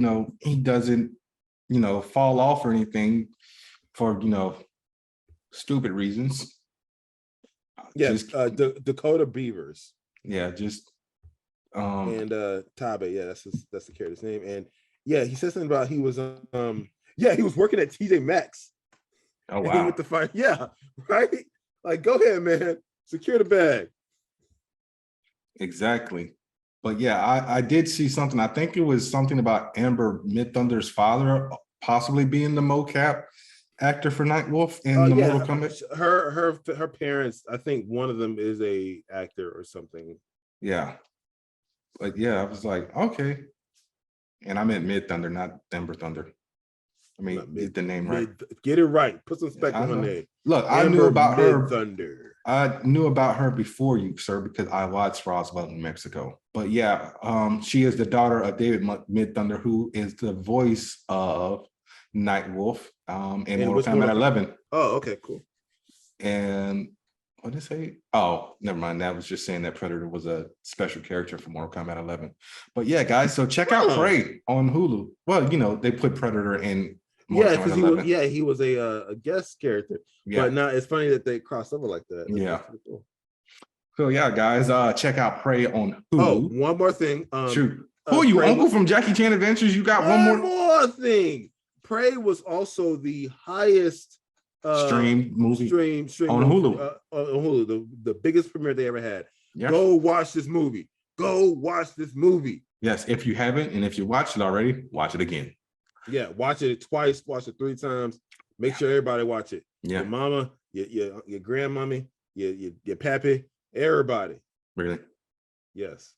he doesn't, fall off or anything for stupid reasons. Yes, Dakota Beavers. Yeah, just and Tabe, that's the character's name. And yeah, he said something about he was he was working at TJ Maxx. Oh wow. With the fight. Yeah, right. Like, go ahead, man. Secure the bag. Exactly. But yeah, I did see something. I think it was something about Amber Midthunder's father possibly being the mocap actor for Nightwolf in the Mortal Kombat. Her parents, I think one of them is a actor or something. Yeah. But yeah, I was like, okay. And I meant Midthunder, not Denver Thunder. I mean, get the name right. Get it right. Put some respect on her name. Look, Amber I knew about her. Thunder. I knew about her before you, sir, because I watched Roswell in Mexico. But yeah, she is the daughter of David Midthunder, who is the voice of Nightwolf in Mortal Kombat 11. Oh, okay, cool. And what did it say? Oh, never mind. That was just saying that Predator was a special character for Mortal Kombat 11. But yeah, guys, so check out Prey on Hulu. Well, they put Predator in Mortal Kombat 11. He was a guest character. Yeah. But now it's funny that they crossed over like that. That's cool. So yeah, guys, check out Prey on Hulu. Oh, one more thing. Shoot. Who are you, Prey Uncle from Jackie Chan Adventures? You got one more thing. Prey was also the highest stream movie on Hulu. On Hulu, the biggest premiere they ever had. Yep. Go watch this movie. Go watch this movie. Yes, if you haven't, and if you watched it already, watch it again. Yeah, watch it twice, watch it 3 times. Make sure everybody watch it. Yeah, your mama, your grandmommy, your pappy, everybody. Really? Yes.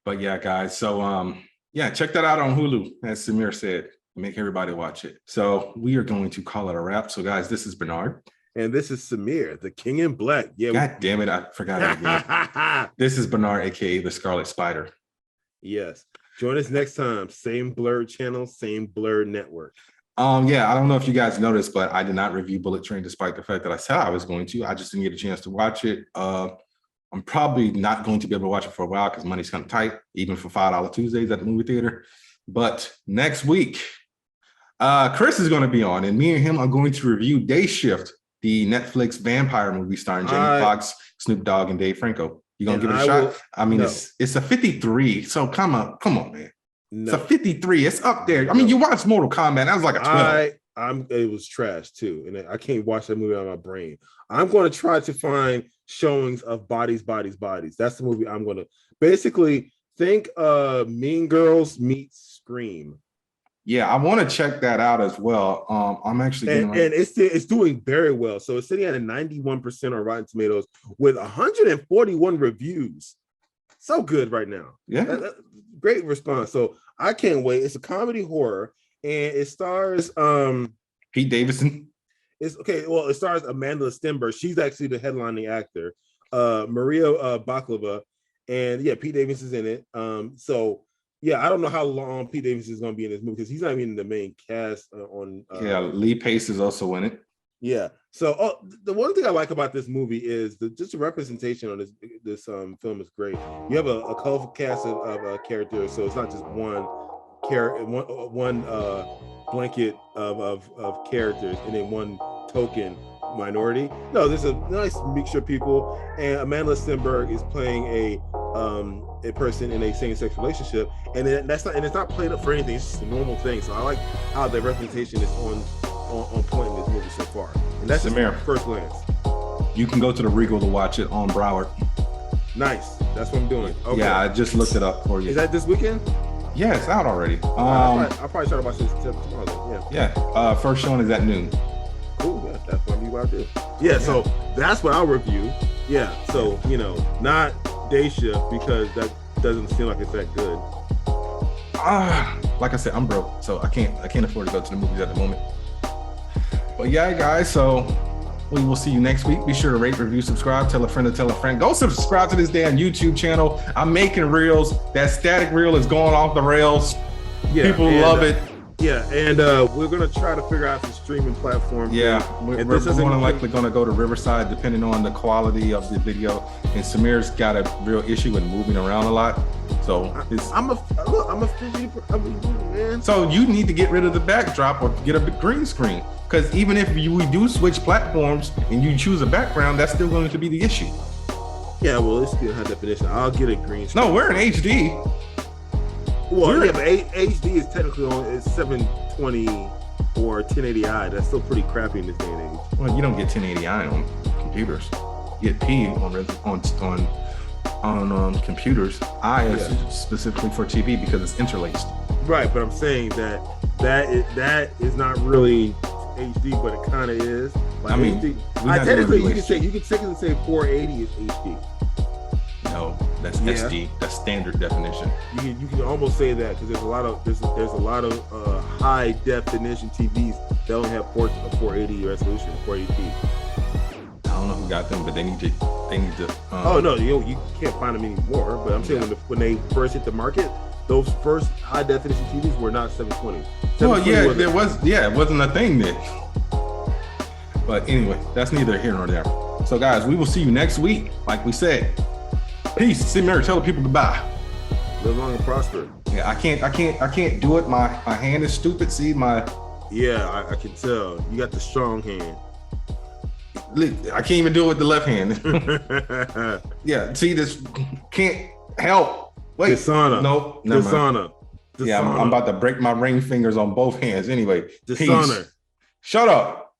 But yeah, guys. So check that out on Hulu, as Samir said. Make everybody watch it. So we are going to call it a wrap. So guys, this is Bernard. And this is Samir, the King in Black. Yeah. God damn it, I forgot it again. This is Bernard, aka the Scarlet Spider. Yes. Join us next time. Same Blurred channel, same Blurred network. Yeah, I don't know if you guys noticed, but I did not review Bullet Train despite the fact that I said I was going to. I just didn't get a chance to watch it. I'm probably not going to be able to watch it for a while because money's kind of tight, even for $5 Tuesdays at the movie theater. But next week, Chris is going to be on, and me and him are going to review Day Shift, the Netflix vampire movie starring Jamie Foxx, Snoop Dogg, and Dave Franco. You gonna give it a shot? I mean, it's a 53, so come on, man. No. It's a 53. It's up there. I mean, you watched Mortal Kombat. That was like a 12. It was trash too, and I can't watch that movie out of my brain. I'm going to try to find showings of Bodies. That's the movie I'm going to basically think. Mean Girls meets Scream. Yeah, I want to check that out as well. I'm actually and it's doing very well. So it's sitting at a 91% on Rotten Tomatoes with 141 reviews. So good right now. Yeah, great response. So I can't wait. It's a comedy horror, and it stars Pete Davidson. It's okay. Well, it stars Amanda Stenberg. She's actually the headlining actor. Maria Baklava, and Pete Davidson's in it. I don't know how long Pete Davidson is going to be in this movie because he's not even in the main cast Lee Pace is also in it. Yeah. So the one thing I like about this movie is just the representation on this film is great. You have a colorful cast of characters, so it's not just one blanket of characters and then one token minority. No, there's a nice mixture of people, and Amanda Stenberg is playing a person in a same-sex relationship, and it's not played up for anything. It's just a normal thing. So I like how the representation is on point in this movie so far, and that's Samir. First glance. You can go to the Regal to watch it on Broward. Nice. That's what I'm doing. Okay. Yeah, I just looked it up for you. Is that this weekend? Yeah, it's out already. I'll probably start watching this tomorrow. Yeah. First showing is at noon. Cool. that's what you want to do. Yeah, so that's what I'll review. Yeah, so not day shift because that doesn't seem like it's that good. Like I said, I'm broke, so I can't afford to go to the movies at the moment. But yeah, guys, so we will see you next week. Be sure to rate, review, subscribe, tell a friend to tell a friend. Go subscribe to this damn YouTube channel. I'm making reels. That static reel is going off the rails. Yeah, people love it. Yeah, and we're gonna try to figure out the streaming platform. Yeah, we're more than likely gonna go to Riverside depending on the quality of the video. And Samir's got a real issue with moving around a lot. So I'm a fidgety man. So you need to get rid of the backdrop or get a green screen. Because even if we do switch platforms and you choose a background, that's still going to be the issue. Yeah, well, it's still high definition. I'll get a green screen. No, we're in HD. Well, yeah, but HD is technically it's 720 or 1080i. That's still pretty crappy in this day and age. Well, you don't get 1080i on computers. You get P on computers. I is specifically for TV because it's interlaced. Right, but I'm saying that is not really HD, but it kind of is. Like, I mean, technically, you can say 480 is HD. No, that's SD. That's standard definition. You can almost say that because there's a lot of high definition TVs that only have 480 resolution, 480p. I don't know who got them, but they need to. Oh no, you can't find them anymore. But I'm saying when they first hit the market, those first high definition TVs were not 720. Well, yeah, it wasn't a thing then. But anyway, that's neither here nor there. So guys, we will see you next week. Like we said, peace. Samir, tell the people goodbye. Live long and prosper. Yeah, I can't do it. My hand is stupid. See my. Yeah, I can tell. You got the strong hand. I can't even do it with the left hand. Yeah, see this can't help. Wait, Dishonor. Nope. Dishonor. Yeah, I'm about to break my ring fingers on both hands. Anyway, Dishonor. Peace. Shut up.